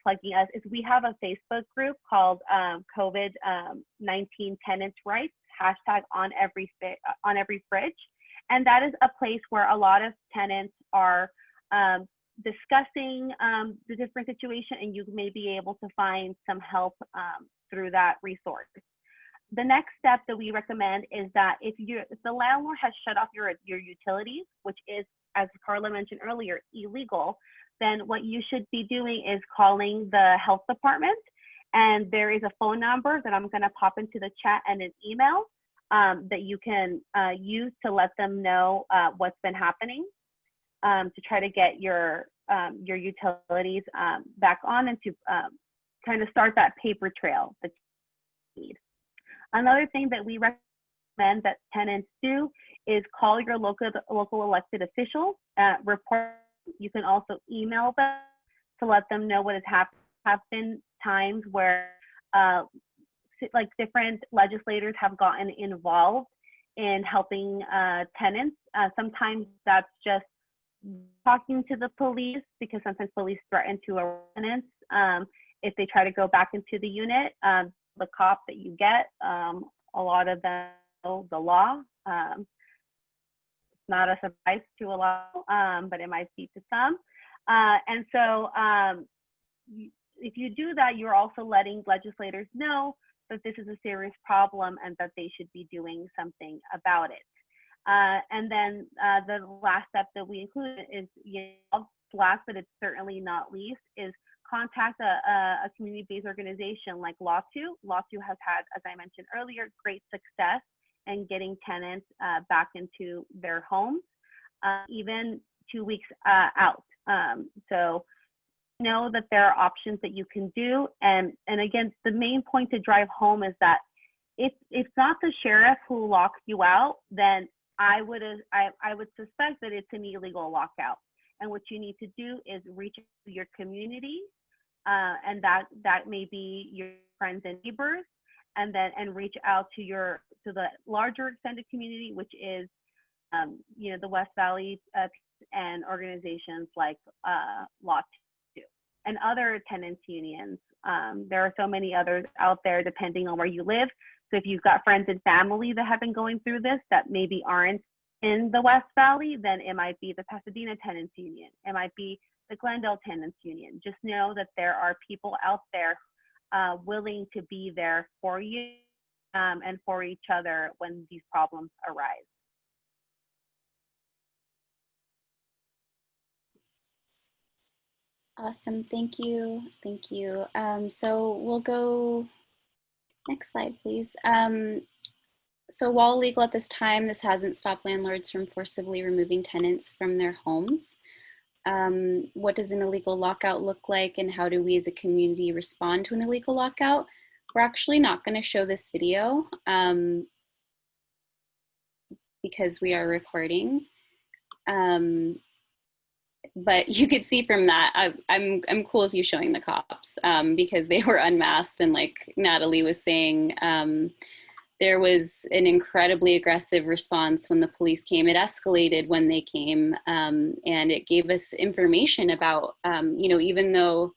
plugging us is we have a Facebook group called COVID-19 Tenants Rights, #OnEveryFridge. And that is a place where a lot of tenants are discussing the different situation, and you may be able to find some help through that resource. The next step that we recommend is that if the landlord has shut off your utilities, which is, as Carla mentioned earlier, illegal, then what you should be doing is calling the health department. And there is a phone number that I'm going to pop into the chat and an email that you can use to let them know what's been happening to try to get your utilities back on and to kind of start that paper trail that you need. Another thing that we recommend that tenants do is call your local elected officials, report. You can also email them to let them know what has happened. Have been times where like different legislators have gotten involved in helping tenants. Sometimes that's just talking to the police, because sometimes police threaten to arrest tenants if they try to go back into the unit. The cop that you get, a lot of them know the law. It's not a surprise to a lot, but it might be to some. And so if you do that, you're also letting legislators know that this is a serious problem and that they should be doing something about it. And then the last step that we include is, last but it's certainly not least, is contact a community-based organization like LATU. LATU has had, as I mentioned earlier, great success in getting tenants back into their homes, even 2 weeks out. So know that there are options that you can do. And again, the main point to drive home is that if it's not the sheriff who locks you out, then I would suspect that it's an illegal lockout. And what you need to do is reach out to your community, and that may be your friends and neighbors, and reach out to the larger extended community, which is the West Valley and organizations like LATU and other tenants unions. There are so many others out there depending on where you live. So if you've got friends and family that have been going through this that maybe aren't in the West Valley, then it might be the Pasadena Tenants Union. It might be the Glendale Tenants Union. Just know that there are people out there willing to be there for you and for each other when these problems arise. Awesome, thank you, thank you. So we'll go, next slide, please. So while legal at this time, this hasn't stopped landlords from forcibly removing tenants from their homes. What does an illegal lockout look like, and how do we as a community respond to an illegal lockout? We're actually not going to show this video because we are recording. But you could see from that, I'm cool with you showing the cops because they were unmasked, and like Natalie was saying, there was an incredibly aggressive response when the police came. It escalated when they came, and it gave us information about, you know, even though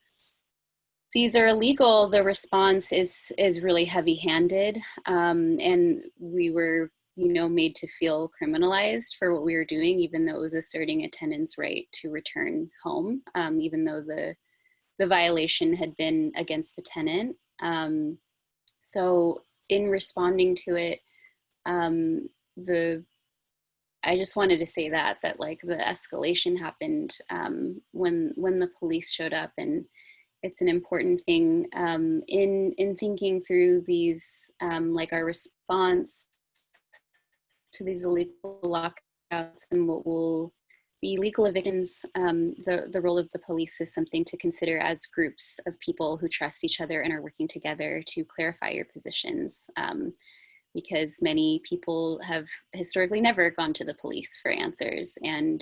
these are illegal, the response is really heavy-handed, and we were, you know, made to feel criminalized for what we were doing, even though it was asserting a tenant's right to return home, even though the violation had been against the tenant. So in responding to it, I just wanted to say that like the escalation happened when the police showed up, and it's an important thing in thinking through these, like our response to these illegal lockouts and what will be legal evictions. The role of the police is something to consider as groups of people who trust each other and are working together to clarify your positions. Because many people have historically never gone to the police for answers, and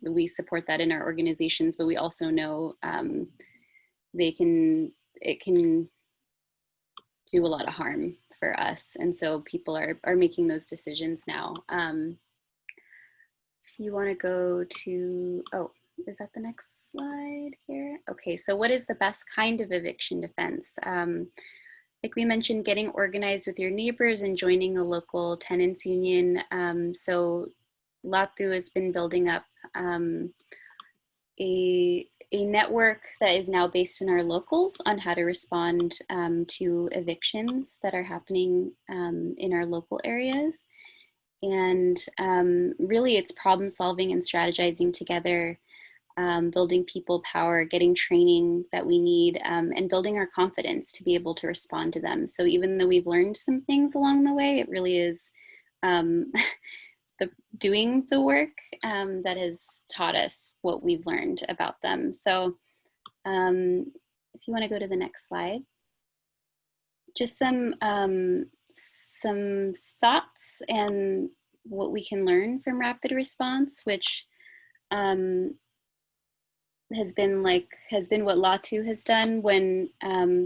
we support that in our organizations, but we also know it can do a lot of harm for us. And so people are making those decisions now. If you want to go to, oh, is that the next slide here? Okay, so what is the best kind of eviction defense? Like we mentioned, getting organized with your neighbors and joining a local tenants union. So LATU has been building up a network that is now based in our locals on how to respond to evictions that are happening in our local areas. And really it's problem solving and strategizing together, building people power, getting training that we need, and building our confidence to be able to respond to them. So even though we've learned some things along the way, it really is doing the work that has taught us what we've learned about them. So if you want to go to the next slide, just some thoughts and what we can learn from rapid response, which has been what LATU has done when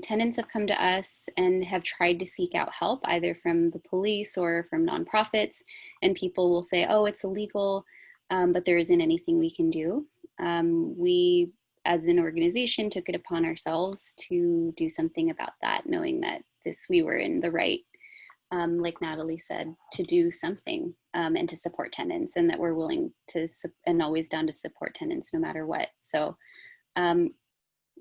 tenants have come to us and have tried to seek out help either from the police or from nonprofits, and people will say, oh, it's illegal, but there isn't anything we can do. We as an organization took it upon ourselves to do something about that, knowing that we were in the right, like Natalie said, to do something and to support tenants, and that we're willing to and always down to support tenants no matter what. So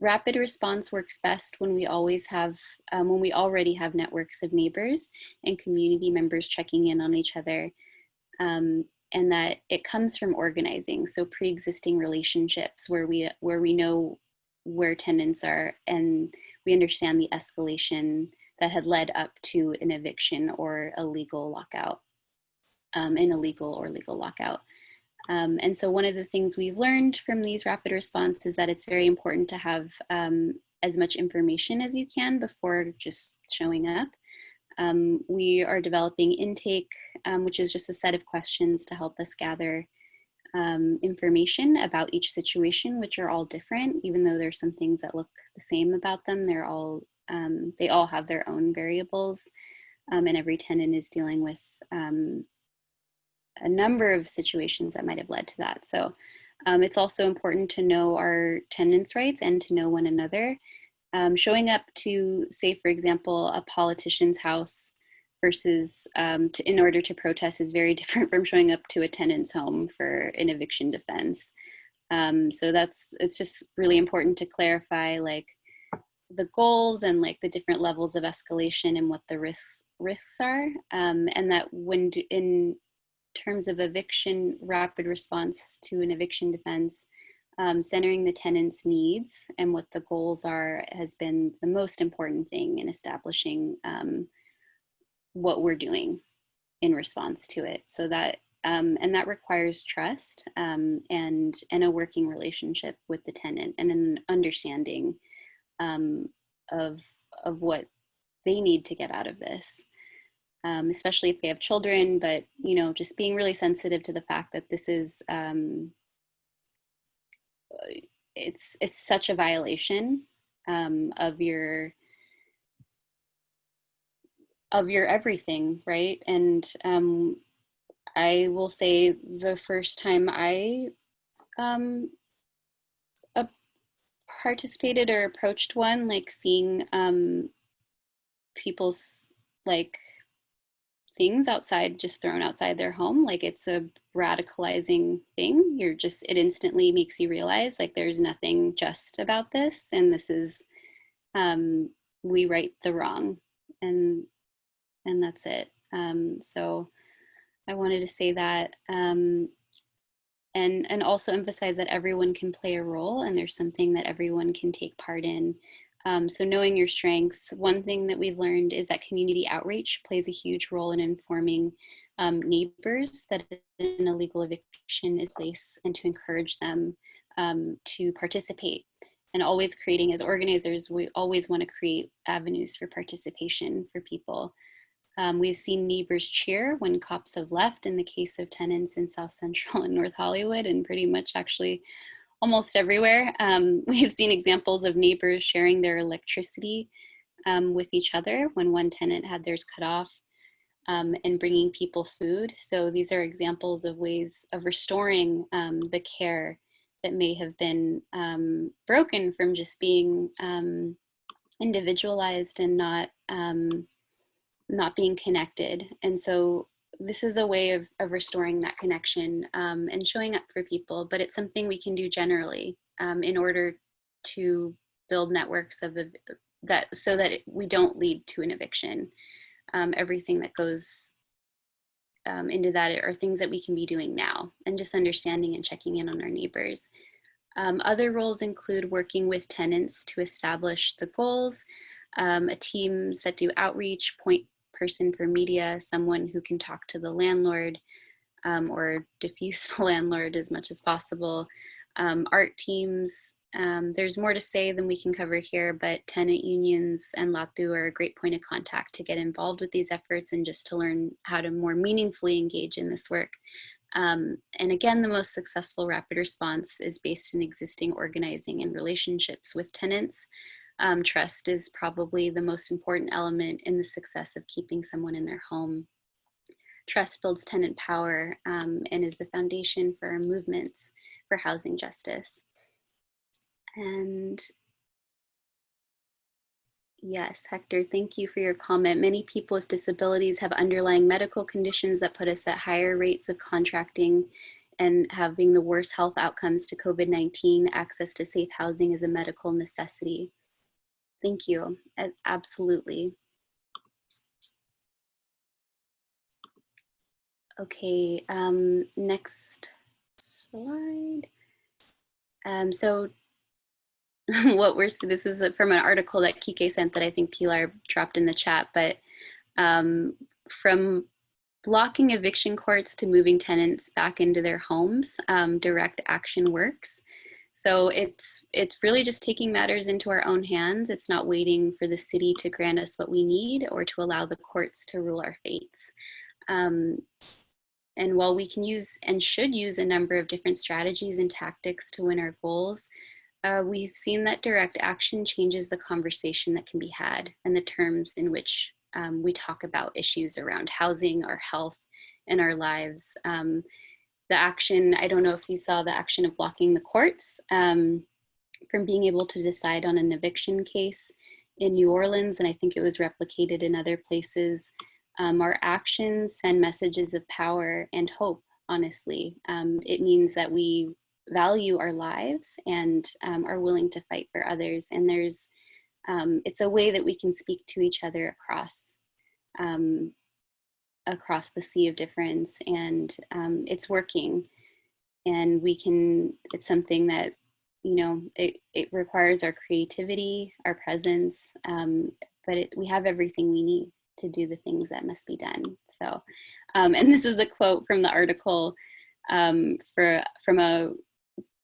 rapid response works best when we always have, when we already have networks of neighbors and community members checking in on each other, and that it comes from organizing. So pre-existing relationships where we know where tenants are and we understand the escalation that had led up to an eviction or a legal lockout, an illegal or legal lockout. And so one of the things we've learned from these rapid response is that it's very important to have as much information as you can before just showing up. We are developing intake, which is just a set of questions to help us gather information about each situation, which are all different. Even though there's some things that look the same about them, they all have their own variables, and every tenant is dealing with a number of situations that might have led to that. So it's also important to know our tenants' rights and to know one another. Showing up to, say, for example, a politician's house versus in order to protest is very different from showing up to a tenant's home for an eviction defense. So it's just really important to clarify like the goals and like the different levels of escalation and what the risks are, and that when in terms of eviction rapid response to an eviction defense, centering the tenant's needs and what the goals are has been the most important thing in establishing what we're doing in response to it. So that and that requires trust and a working relationship with the tenant and an understanding of what they need to get out of this, especially if they have children, but, you know, just being really sensitive to the fact that this is, it's such a violation of your everything, right? And I will say the first time I participated or approached one, like seeing people's like things outside, just thrown outside their home, like it's a radicalizing thing. You're just, it instantly makes you realize like there's nothing just about this, and this is we right the wrong, and that's it. So I wanted to say that, and also emphasize that everyone can play a role, and there's something that everyone can take part in. So knowing your strengths, one thing that we've learned is that community outreach plays a huge role in informing neighbors that an illegal eviction is place, and to encourage them to participate. And always creating, as organizers, we always want to create avenues for participation for people. We've seen neighbors cheer when cops have left in the case of tenants in South Central and North Hollywood, and pretty much actually almost everywhere. We've seen examples of neighbors sharing their electricity with each other when one tenant had theirs cut off, and bringing people food. So these are examples of ways of restoring the care that may have been broken from just being individualized and not being connected. And so this is a way of restoring that connection and showing up for people, but it's something we can do generally in order to build networks of that, so that we don't lead to an eviction. Everything that goes into that are things that we can be doing now, and just understanding and checking in on our neighbors. Other roles include working with tenants to establish the goals, teams that do outreach, point person for media, someone who can talk to the landlord or diffuse the landlord as much as possible, art teams. There's more to say than we can cover here, but tenant unions and LATU are a great point of contact to get involved with these efforts and just to learn how to more meaningfully engage in this work. And again, the most successful rapid response is based in existing organizing and relationships with tenants. Trust is probably the most important element in the success of keeping someone in their home. Trust builds tenant power and is the foundation for our movements for housing justice. And yes, Hector, thank you for your comment. Many people with disabilities have underlying medical conditions that put us at higher rates of contracting and having the worst health outcomes to COVID-19. Access to safe housing is a medical necessity. Thank you. Absolutely. Okay, next slide. So this is from an article that Kike sent that I think Pilar dropped in the chat, but from blocking eviction courts to moving tenants back into their homes, direct action works. So it's really just taking matters into our own hands. It's not waiting for the city to grant us what we need or to allow the courts to rule our fates. And while we can use and should use a number of different strategies and tactics to win our goals, we've seen that direct action changes the conversation that can be had and the terms in which we talk about issues around housing, our health, and our lives. The action, I don't know if you saw the action of blocking the courts from being able to decide on an eviction case in New Orleans, and I think it was replicated in other places. Our actions send messages of power and hope, honestly. It means that we value our lives and are willing to fight for others. And there's, it's a way that we can speak to each other across the sea of difference, and it's working. And we can, it's something that, you know, it requires our creativity, our presence, but we have everything we need to do the things that must be done. So, and this is a quote from the article from a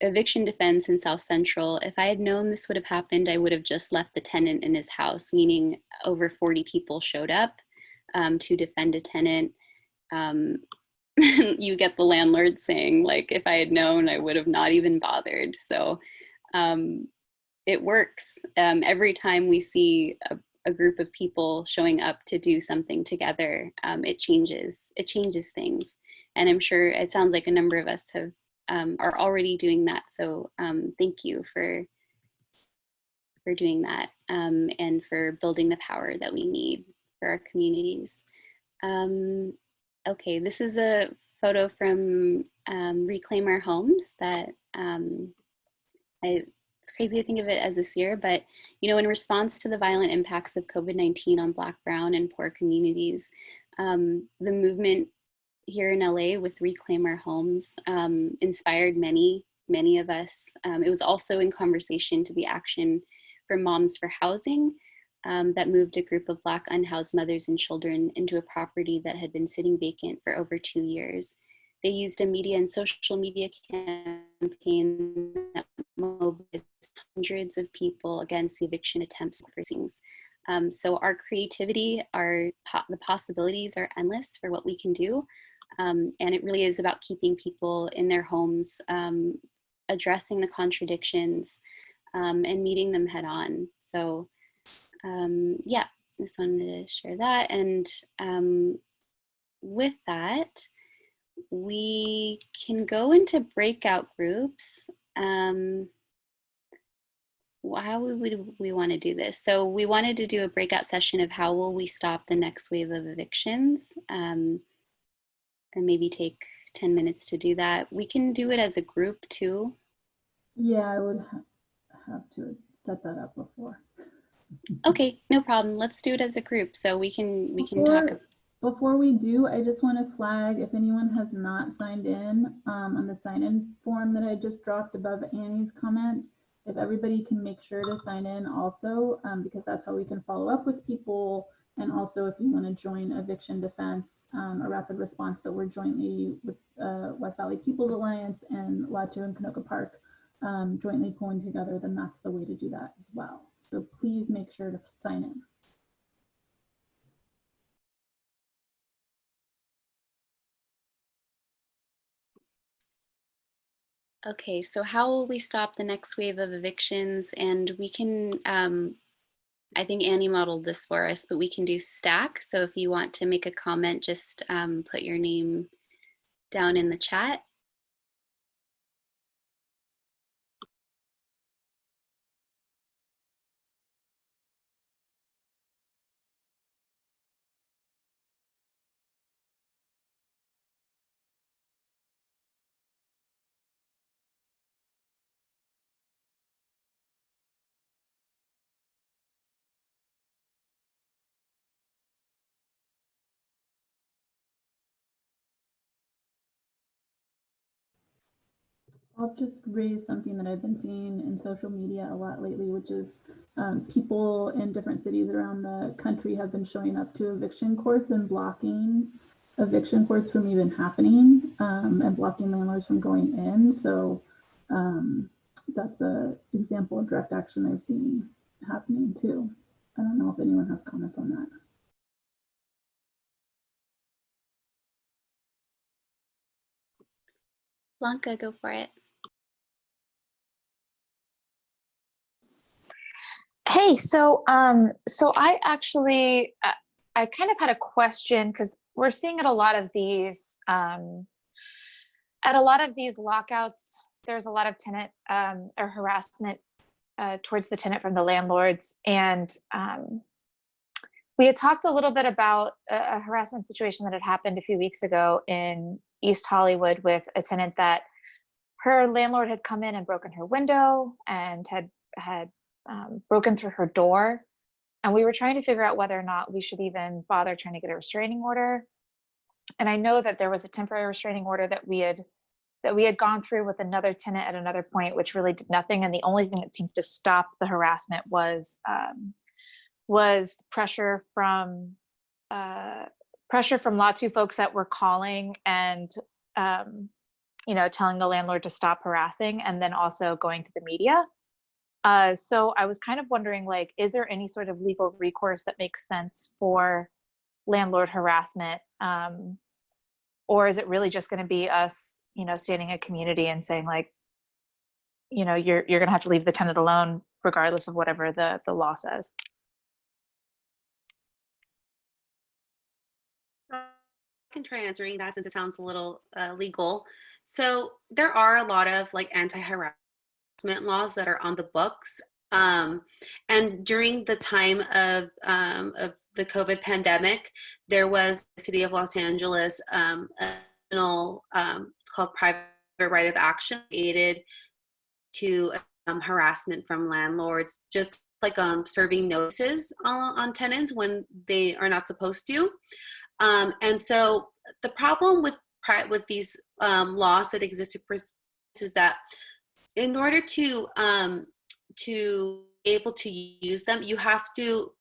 eviction defense in South Central, if I had known this would have happened, I would have just left the tenant in his house, meaning over 40 people showed up to defend a tenant. You get the landlord saying, like, if I had known, I would have not even bothered. So it works. Every time we see a group of people showing up to do something together, it changes things. And I'm sure it sounds like a number of us have are already doing that. So thank you for doing that and for building the power that we need for our communities. Okay, this is a photo from Reclaim Our Homes that it's crazy to think of it as this year, but you know, in response to the violent impacts of COVID-19 on Black, Brown, and poor communities, the movement here in LA with Reclaim Our Homes inspired many of us. It was also in conversation to the Action for Moms for Housing that moved a group of Black unhoused mothers and children into a property that had been sitting vacant for over 2 years. They used a media and social media campaign that mobilized hundreds of people against the eviction attempts and proceedings. So our creativity, the possibilities are endless for what we can do. And it really is about keeping people in their homes, addressing the contradictions, and meeting them head on. So yeah, just wanted to share that. And with that, we can go into breakout groups. How would we want to do this? So we wanted to do a breakout session of how will we stop the next wave of evictions, and maybe take 10 minutes to do that. We can do it as a group too. Yeah, I would have to set that up before. Okay, no problem. Let's do it as a group so we can talk. Before we do, I just want to flag if anyone has not signed in on the sign-in form that I just dropped above Annie's comment, if everybody can make sure to sign in also, because that's how we can follow up with people. And also if you want to join Eviction Defense, a rapid response that we're jointly with West Valley People's Alliance and LATU and Canoga Park jointly pulling together, then that's the way to do that as well. So please make sure to sign in. Okay, so how will we stop the next wave of evictions? And we can, I think Annie modeled this for us, but we can do stack. So if you want to make a comment, just put your name down in the chat. I'll just raise something that I've been seeing in social media a lot lately, which is people in different cities around the country have been showing up to eviction courts and blocking eviction courts from even happening, and blocking landlords from going in. So that's an example of direct action I've seen happening too. I don't know if anyone has comments on that. Blanca, go for it. Hey, so I actually I kind of had a question because we're seeing at a lot of these lockouts, there's a lot of tenant or harassment towards the tenant from the landlords, and we had talked a little bit about a harassment situation that had happened a few weeks ago in East Hollywood with a tenant that her landlord had come in and broken her window and had broken through her door, and we were trying to figure out whether or not we should even bother trying to get a restraining order. And I know that there was a temporary restraining order that we had gone through with another tenant at another point, which really did nothing. And the only thing that seemed to stop the harassment was pressure from LATU folks that were calling and telling the landlord to stop harassing, and then also going to the media. So I was kind of wondering, like, is there any sort of legal recourse that makes sense for landlord harassment? Or is it really just going to be us, standing in a community and saying, like, you're going to have to leave the tenant alone regardless of whatever the law says? I can try answering that since it sounds a little legal. So there are a lot of like anti-harassment laws that are on the books. And during the time of the COVID pandemic, there was the city of Los Angeles, it's called private right of action, created to harassment from landlords, just like serving notices on tenants when they are not supposed to. And so the problem with these laws that exist is that in order to be able to use them, you have to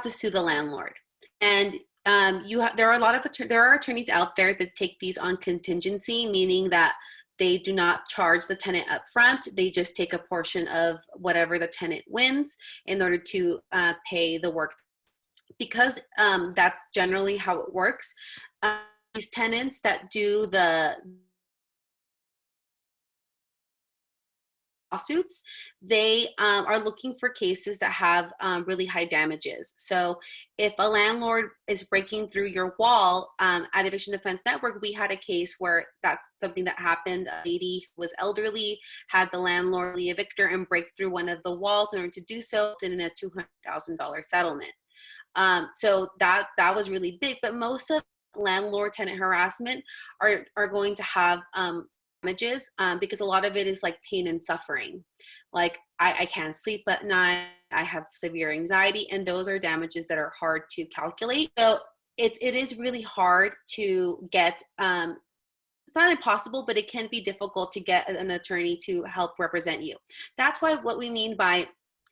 sue the landlord. And there are attorneys out there that take these on contingency, meaning that they do not charge the tenant up front. They just take a portion of whatever the tenant wins in order to pay the work. Because that's generally how it works. These tenants that do the lawsuits, they are looking for cases that have really high damages. So if a landlord is breaking through your wall, at Eviction Defense Network, we had a case where that's something that happened. A lady who was elderly had the landlord, the evictor, and break through one of the walls in order to do so, in a $200,000 settlement. So that was really big, but most of landlord tenant harassment are going to have damages, because a lot of it is like pain and suffering. Like I can't sleep at night, I have severe anxiety, and those are damages that are hard to calculate. So it is really hard to get, it's not impossible, but it can be difficult to get an attorney to help represent you. That's why what we mean by,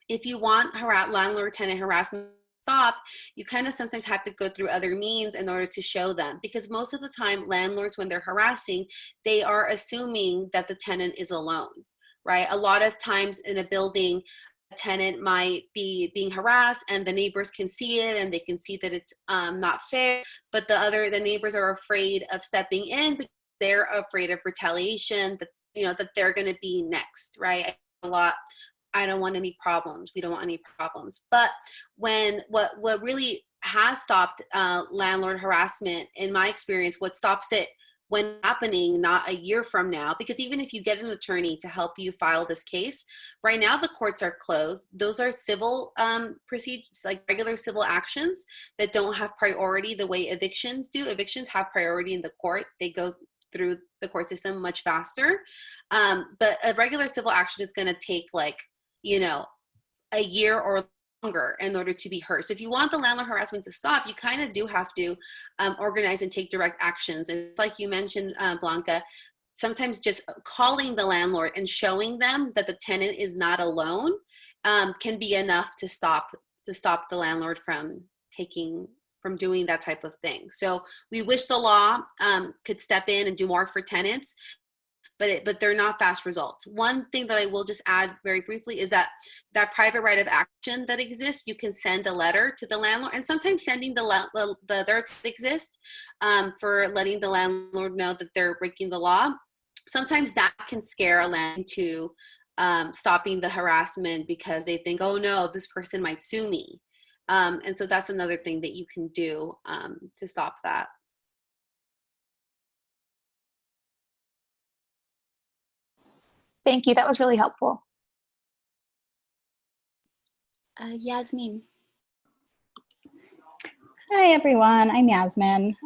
if you want landlord tenant harassment stop, you kind of sometimes have to go through other means in order to show them, because most of the time landlords, when they're harassing, they are assuming that the tenant is alone, right? A lot of times in a building, a tenant might be being harassed and the neighbors can see it and they can see that it's not fair, but the neighbors are afraid of stepping in because they're afraid of retaliation, that that they're going to be next, right? A lot. I don't want any problems. We don't want any problems. But when what really has stopped landlord harassment, in my experience, what stops it when happening not a year from now, because even if you get an attorney to help you file this case, right now the courts are closed. Those are civil procedures, like regular civil actions that don't have priority the way evictions do. Evictions have priority in the court. They go through the court system much faster. But a regular civil action is going to take like, a year or longer in order to be heard. So if you want the landlord harassment to stop, you kind of do have to organize and take direct actions. And like you mentioned, Blanca, sometimes just calling the landlord and showing them that the tenant is not alone can be enough to stop the landlord from doing that type of thing. So we wish the law could step in and do more for tenants, but they're not fast results. One thing that I will just add very briefly is that private right of action that exists, you can send a letter to the landlord, and sometimes sending the letter that exists for letting the landlord know that they're breaking the law. Sometimes that can scare a landlord into stopping the harassment because they think, oh no, this person might sue me. And so that's another thing that you can do to stop that. Thank you. That was really helpful. Yasmin. Hi, everyone. I'm Yasmin.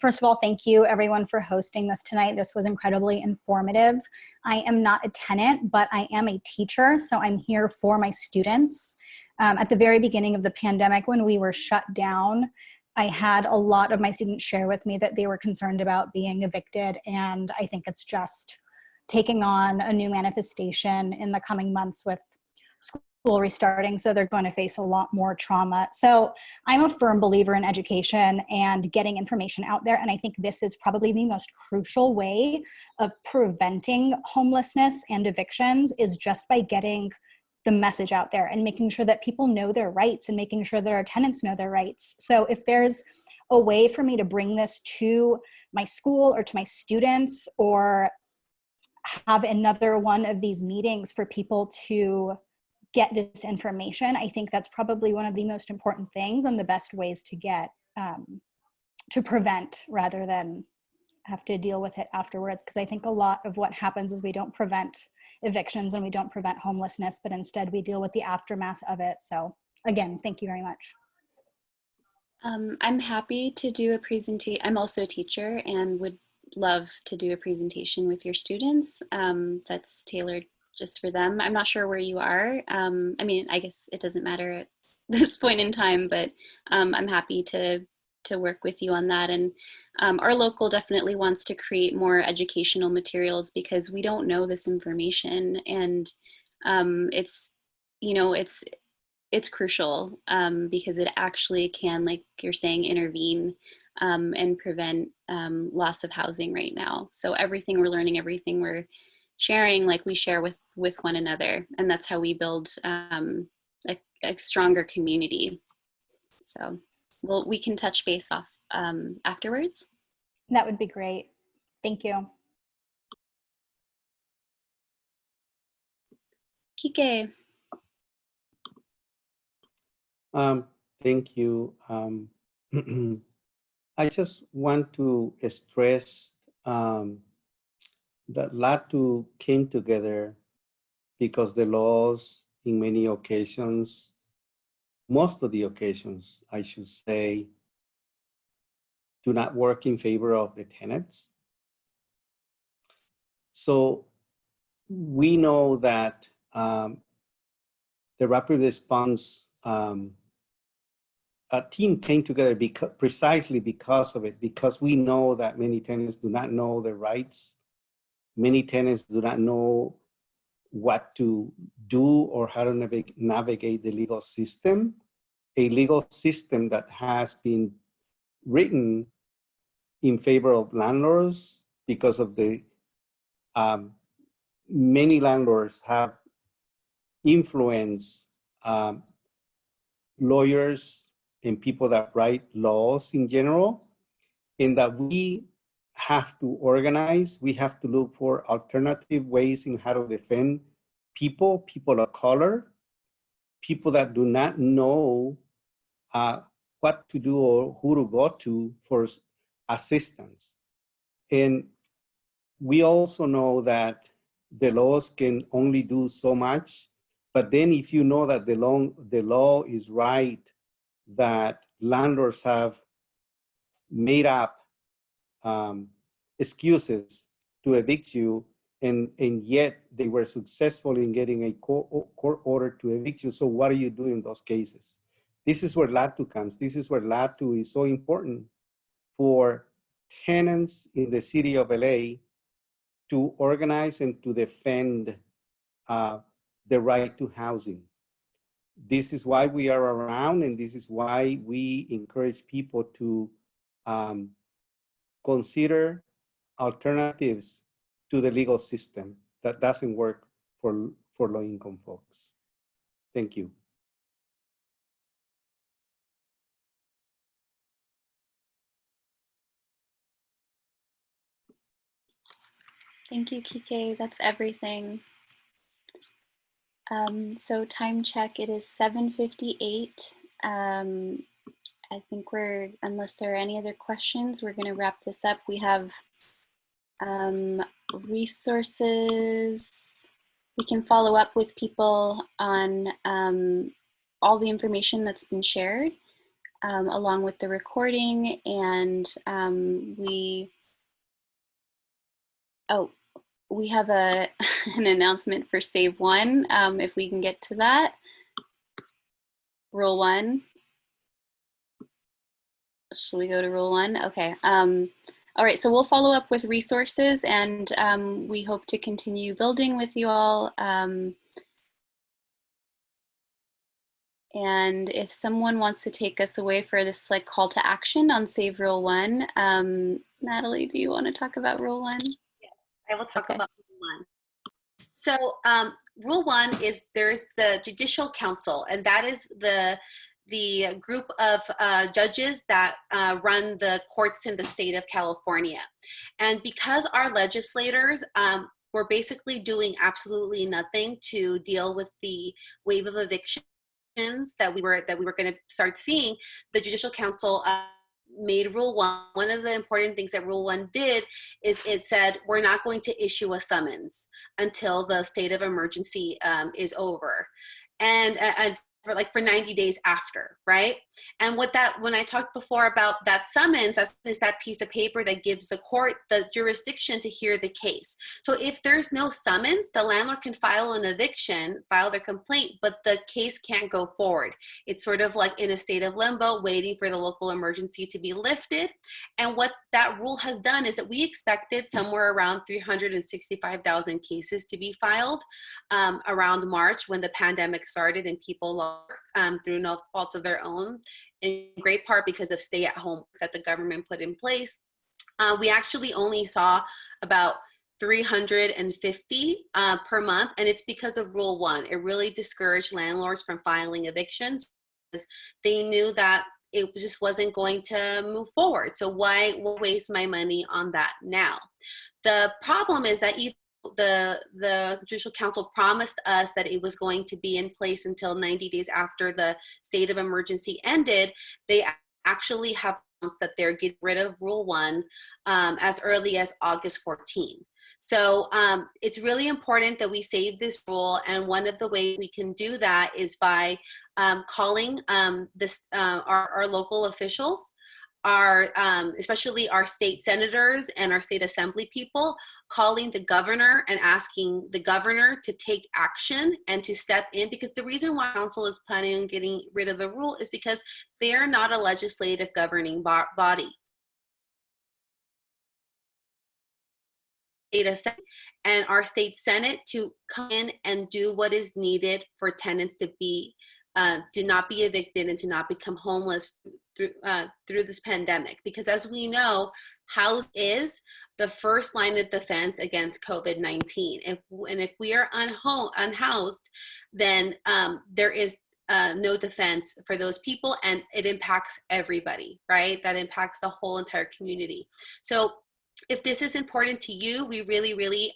First of all, thank you, everyone, for hosting this tonight. This was incredibly informative. I am not a tenant, but I am a teacher, so I'm here for my students. At the very beginning of the pandemic, when we were shut down, I had a lot of my students share with me that they were concerned about being evicted, and I think it's just taking on a new manifestation in the coming months with school school restarting, so they're going to face a lot more trauma. So I'm a firm believer in education and getting information out there, and I think this is probably the most crucial way of preventing homelessness and evictions, is just by getting the message out there and making sure that people know their rights and making sure that our tenants know their rights. So if there's a way for me to bring this to my school or to my students, or have another one of these meetings for people to get this information, I think that's probably one of the most important things and the best ways to get to prevent, rather than have to deal with it afterwards. Because I think a lot of what happens is we don't prevent evictions and we don't prevent homelessness, but instead we deal with the aftermath of it. So again, thank you very much. I'm happy to do a presentation. I'm also a teacher and would love to do a presentation with your students that's tailored just for them. I'm not sure where you are. I mean, I guess it doesn't matter at this point in time, but I'm happy to work with you on that. And our local definitely wants to create more educational materials because we don't know this information, and it's, you know, it's crucial because it actually can, like you're saying, intervene and prevent loss of housing right now. So everything we're learning, everything we're sharing, like we share with one another, and that's how we build a stronger community. So we can touch base off afterwards. That would be great. Thank you. Kike. Thank you. I just want to stress that LATU came together because the laws in many occasions, most of the occasions, I should say, do not work in favor of the tenants. So we know that the rapid response team came together precisely because of it, because we know that many tenants do not know their rights. Many tenants do not know what to do or how to navigate the legal system, a legal system that has been written in favor of landlords because of the many landlords have influenced lawyers and people that write laws in general, and that we have to organize, we have to look for alternative ways in how to defend people of color, people that do not know what to do or who to go to for assistance. And we also know that the laws can only do so much, but then if you know that the law is right, that landlords have made up excuses to evict you, and yet they were successful in getting a court order to evict you. So what do you do in those cases? This is where LATU comes. This is where LATU is so important for tenants in the city of LA to organize and to defend the right to housing. This is why we are around, and this is why we encourage people to consider alternatives to the legal system that doesn't work for low-income folks. Thank you. Thank you, Kike. That's everything. So time check, it is 7:58. I think unless there are any other questions, we're going to wrap this up. We have resources. We can follow up with people on all the information that's been shared, along with the recording, and we have an announcement for Save One, if we can get to that. Rule 1. Shall we go to Rule 1? Okay. All right, so we'll follow up with resources, and we hope to continue building with you all. And if someone wants to take us away for this like call to action on Save Rule 1, Natalie, do you want to talk about Rule 1? I will talk Okay. about Rule 1. So Rule 1 is there's the Judicial Council, and that is the group of judges that run the courts in the state of California. And because our legislators were basically doing absolutely nothing to deal with the wave of evictions that we were going to start seeing, the Judicial Council made Rule 1. One of the important things that Rule 1 did is it said we're not going to issue a summons until the state of emergency is over, and for 90 days after, right? And when I talked before about that summons, that is that piece of paper that gives the court the jurisdiction to hear the case. So if there's no summons, the landlord can file an eviction, file their complaint, but the case can't go forward. It's sort of like in a state of limbo, waiting for the local emergency to be lifted. And what that rule has done is that we expected somewhere around 365,000 cases to be filed around March when the pandemic started and people lost through no fault of their own, in great part because of stay-at-home that the government put in place. We actually only saw about 350 per month, and it's because of Rule 1. It really discouraged landlords from filing evictions because they knew that it just wasn't going to move forward. So why waste my money on that now? The problem is that even the Judicial Council promised us that it was going to be in place until 90 days after the state of emergency ended. They actually have announced that they're getting rid of Rule 1 as early as August 14. So it's really important that we save this rule, and one of the ways we can do that is by calling our local officials, especially our state senators and our state assembly people, calling the governor and asking the governor to take action and to step in, because the reason why council is planning on getting rid of the rule is because they are not a legislative governing body. And our state senate to come in and do what is needed for tenants to not be evicted and to not become homeless through this pandemic. Because as we know, house is the first line of defense against COVID-19. If we are unhoused, then there is no defense for those people, and it impacts everybody, right? That impacts the whole entire community. So if this is important to you, we really, really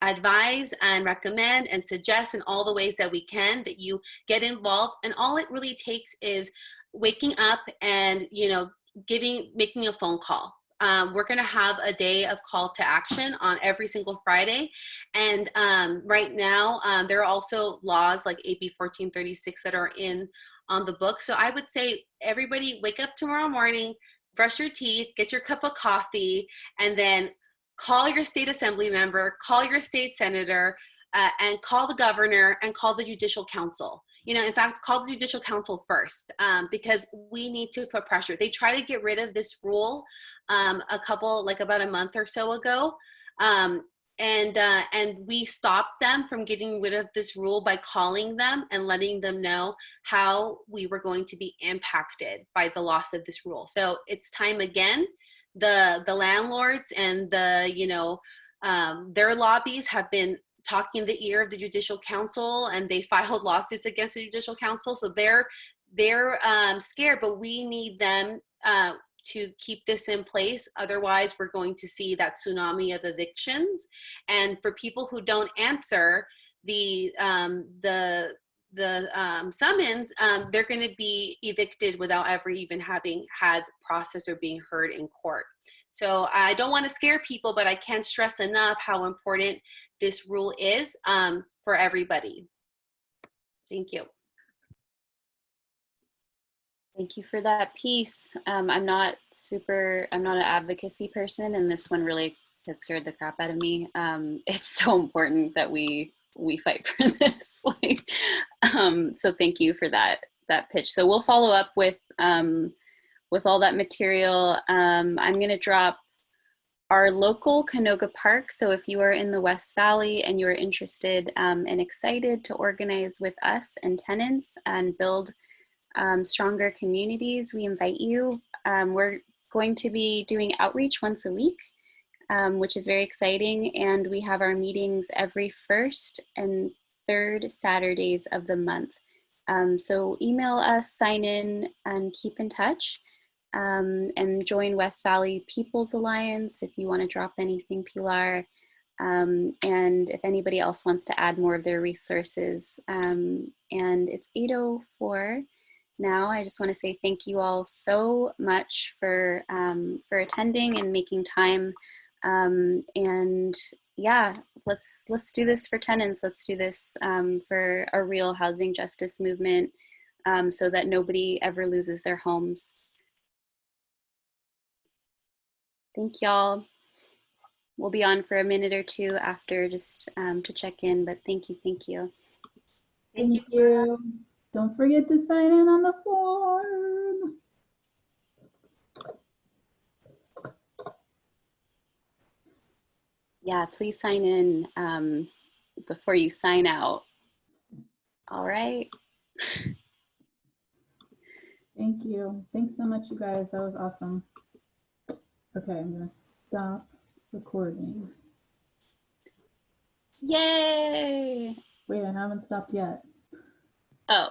advise and recommend and suggest in all the ways that we can that you get involved. And all it really takes is waking up and, making a phone call. We're going to have a day of call to action on every single Friday. And right now, there are also laws like AB 1436 that are on the book. So I would say everybody wake up tomorrow morning, brush your teeth, get your cup of coffee, and then call your state assembly member, call your state senator, and call the governor and call the Judicial Council. In fact, call the Judicial Council first, because we need to put pressure. They tried to get rid of this rule about a month or so ago. And we stopped them from getting rid of this rule by calling them and letting them know how we were going to be impacted by the loss of this rule. So it's time again. The landlords and their lobbies have been talking in the ear of the Judicial Council, and they filed lawsuits against the Judicial Council. So they're scared, but we need them to keep this in place. Otherwise, we're going to see that tsunami of evictions. And for people who don't answer the summons, they're going to be evicted without ever even having had process or being heard in court. So I don't want to scare people, but I can't stress enough how important this rule is for everybody. Thank you. Thank you for that piece. I'm not an advocacy person, and this one really has scared the crap out of me. It's so important that we fight for this. So thank you for that pitch. So we'll follow up with all that material. I'm going to drop our local Canoga Park. So if you are in the West Valley and you're interested and excited to organize with us and tenants and build stronger communities, we invite you. We're going to be doing outreach once a week, which is very exciting. And we have our meetings every first and third Saturdays of the month. So email us, sign in, and keep in touch. And join West Valley People's Alliance if you want to drop anything, Pilar. And if anybody else wants to add more of their resources. And it's 8:04 now. I just want to say thank you all so much for attending and making time. And yeah, let's do this for tenants. Let's do this for a real housing justice movement so that nobody ever loses their homes. Thank y'all. We'll be on for a minute or two after just to check in, but thank you, thank you. Thank you. Don't forget to sign in on the form. Yeah, please sign in before you sign out. All right. Thank you. Thanks so much, you guys. That was awesome. Okay, I'm gonna stop recording. Yay! Wait, I haven't stopped yet. Oh,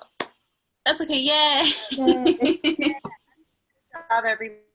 that's okay. Yay! Yay. Good job, everybody.